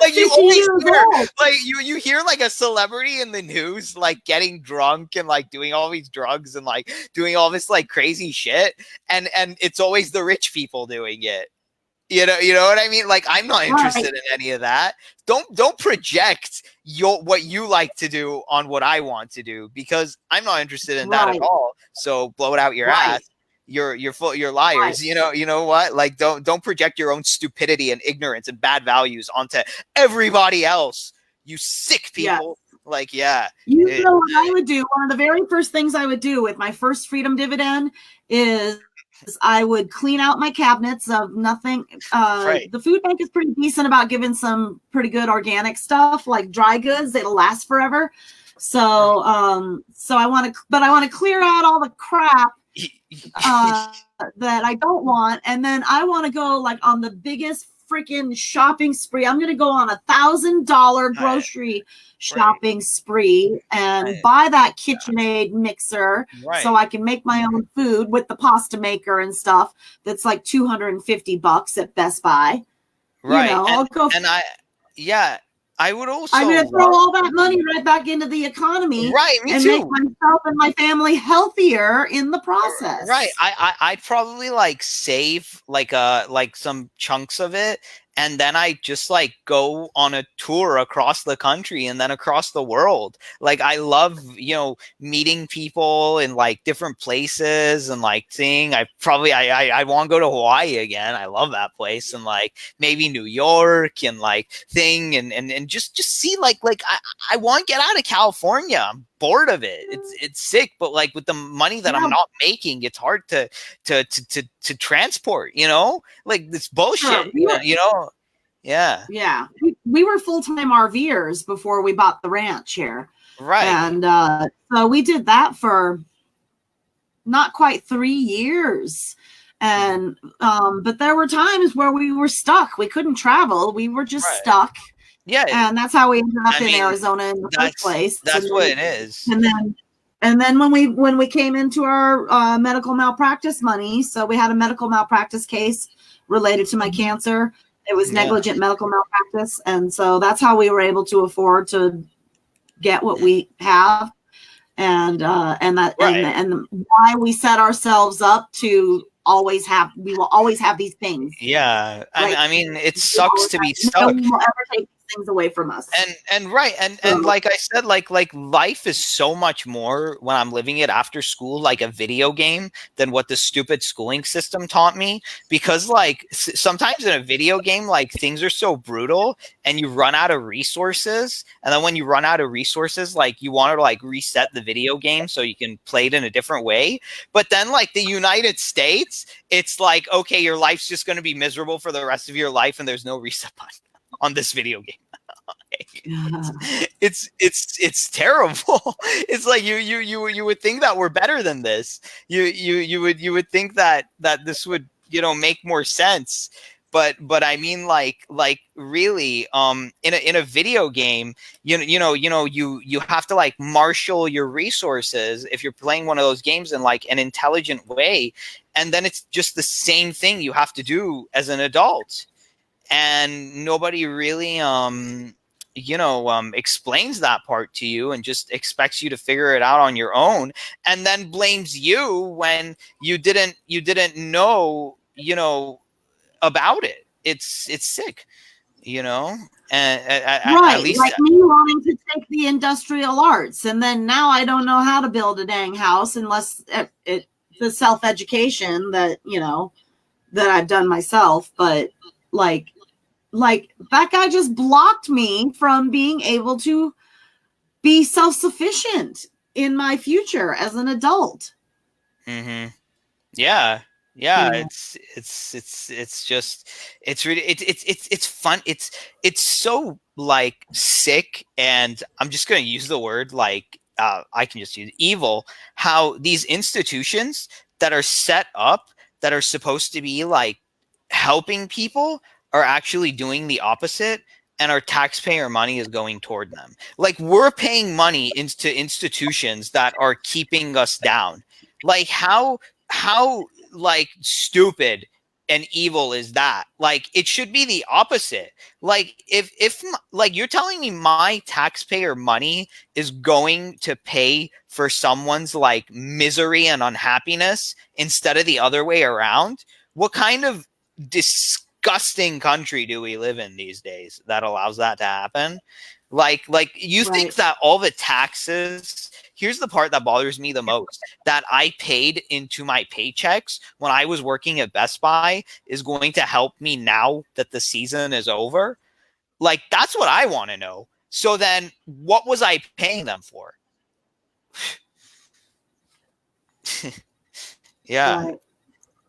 Like you always hear, like you hear like a celebrity in the news like getting drunk and like doing all these drugs and like doing all this like crazy shit, and it's always the rich people doing it. You know what I mean? Like I'm not interested in any of that. Don't project what you like to do on what I want to do because I'm not interested in that at all. So blow it out your ass. You're liars. You know what? Like don't project your own stupidity and ignorance and bad values onto everybody else. You sick people. Like, You know what I would do? One of the very first things I would do with my first freedom dividend is I would clean out my cabinets of nothing. The food bank is pretty decent about giving some pretty good organic stuff, like dry goods. It'll last forever. So I want to clear out all the crap that I don't want, and then I want to go like on the biggest freaking shopping spree. I'm going to go on $1,000 grocery shopping spree and buy that KitchenAid mixer so I can make my own food with the pasta maker and stuff. That's like $250 at Best Buy. Right. I'll go. I would also. I'm going to throw all that money right back into the economy, Me and too. make myself and my family healthier in the process. Right. I'd probably like save like some chunks of it, and then I just like go on a tour across the country and then across the world. Like I love meeting people in like different places and like seeing. I want to go to Hawaii again. I love that place, and like maybe New York and like and just see like I want to get out of California. I'm bored of it. It's sick, but like with the money that I'm not making, it's hard to transport. Like this bullshit. Yeah. We were full-time RVers before we bought the ranch here. Right. And so we did that for not quite 3 years. And but there were times where we were stuck. We couldn't travel. We were just stuck. Yeah. And that's how we ended up in Arizona in the first place. That's what it is. And then when we came into our medical malpractice money, so we had a medical malpractice case related to my cancer. It was negligent medical malpractice. And so that's how we were able to afford to get what we have. And why we set ourselves up to we will always have these things. Yeah. I mean, it sucks to be stuck. No one will ever take things away from us. And like I said, like life is so much more when I'm living it after school, like a video game, than what the stupid schooling system taught me. Because like sometimes in a video game, like things are so brutal and you run out of resources. And then when you run out of resources, like you want to like reset the video game so you can play it in a different way. But then like the United States, it's like, okay, your life's just going to be miserable for the rest of your life and there's no reset button on this video game. It's terrible. It's like you would think that we're better than this. You would think that this would, make more sense. But I mean, like really, in a video game, you have to like marshal your resources if you're playing one of those games in like an intelligent way, and then it's just the same thing you have to do as an adult, and nobody really explains that part to you and just expects you to figure it out on your own, and then blames you when you didn't know about it. It's sick, and Right, at least like me wanting to take the industrial arts, and then now I don't know how to build a dang house unless the self-education that that I've done myself. But like that guy just blocked me from being able to be self-sufficient in my future as an adult. yeah, Yeah. it's just, it's really, it's fun. It's so like sick, and I'm just going to use the word like, I can just use evil, how these institutions that are set up that are supposed to be like helping people are actually doing the opposite, and our taxpayer money is going toward them. Like, we're paying money into institutions that are keeping us down. Like, how like stupid and evil is that? Like, it should be the opposite. Like, if like you're telling me my taxpayer money is going to pay for someone's like misery and unhappiness instead of the other way around, what kind of disgusting country do we live in these days that allows that to happen? Like you Right. think that all the taxes, here's the part that bothers me the most, that I paid into my paychecks when I was working at Best Buy is going to help me now that the season is over? Like, that's what I want to know. So then what was I paying them for? Yeah. Right.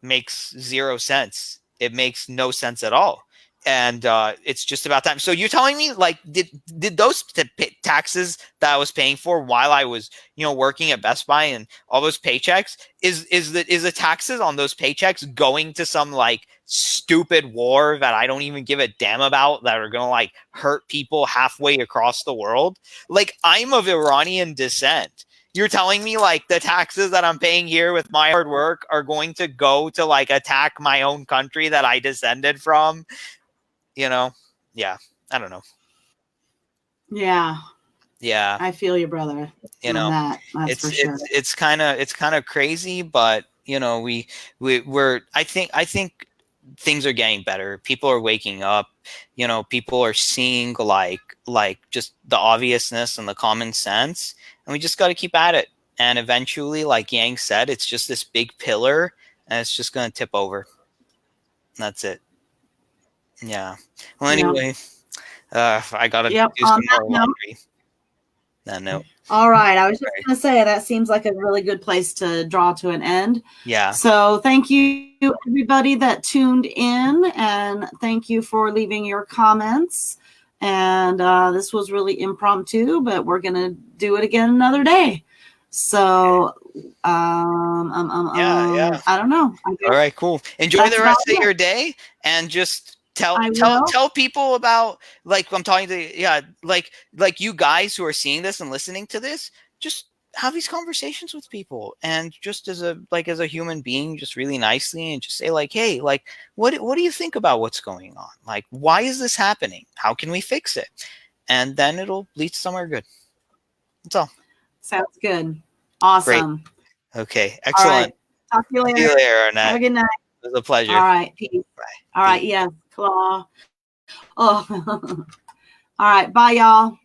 Makes zero sense. It makes no sense at all. And it's just about time. So you're telling me, like, did those taxes that I was paying for while I was, working at Best Buy and all those paychecks, is the taxes on those paychecks going to some like stupid war that I don't even give a damn about, that are gonna like hurt people halfway across the world? Like, I'm of Iranian descent. You're telling me like the taxes that I'm paying here with my hard work are going to go to like attack my own country that I descended from? Yeah, I don't know. Yeah. Yeah, I feel you, brother. you On know, that. That's for sure. it's kind of crazy, but we're I think things are getting better. People are waking up. People are seeing like just the obviousness and the common sense, and we just got to keep at it. And eventually, like Yang said, it's just this big pillar, and it's just going to tip over. That's it. Yeah. Well, anyway, I gotta Yep. do some more laundry. That note. All right. I was just going to say that seems like a really good place to draw to an end. Yeah. So thank you, everybody that tuned in, and thank you for leaving your comments. And this was really impromptu, but we're going to do it again another day. So, yeah. I don't know. All right, cool. Enjoy the rest of your day, and just tell people about, like, I'm talking to, like you guys who are seeing this and listening to this, just have these conversations with people, and just as a human being, just really nicely, and just say like, hey, like, what do you think about what's going on? Like, why is this happening? How can we fix it? And then it'll lead to somewhere good. That's all. Sounds good. Awesome. Great. Okay. Excellent. All right. Talk to you later. See you later, Arnett. Have a good night. It was a pleasure. All right. Peace. Bye. All right. Yes. Claw. Oh. All right. Bye, y'all.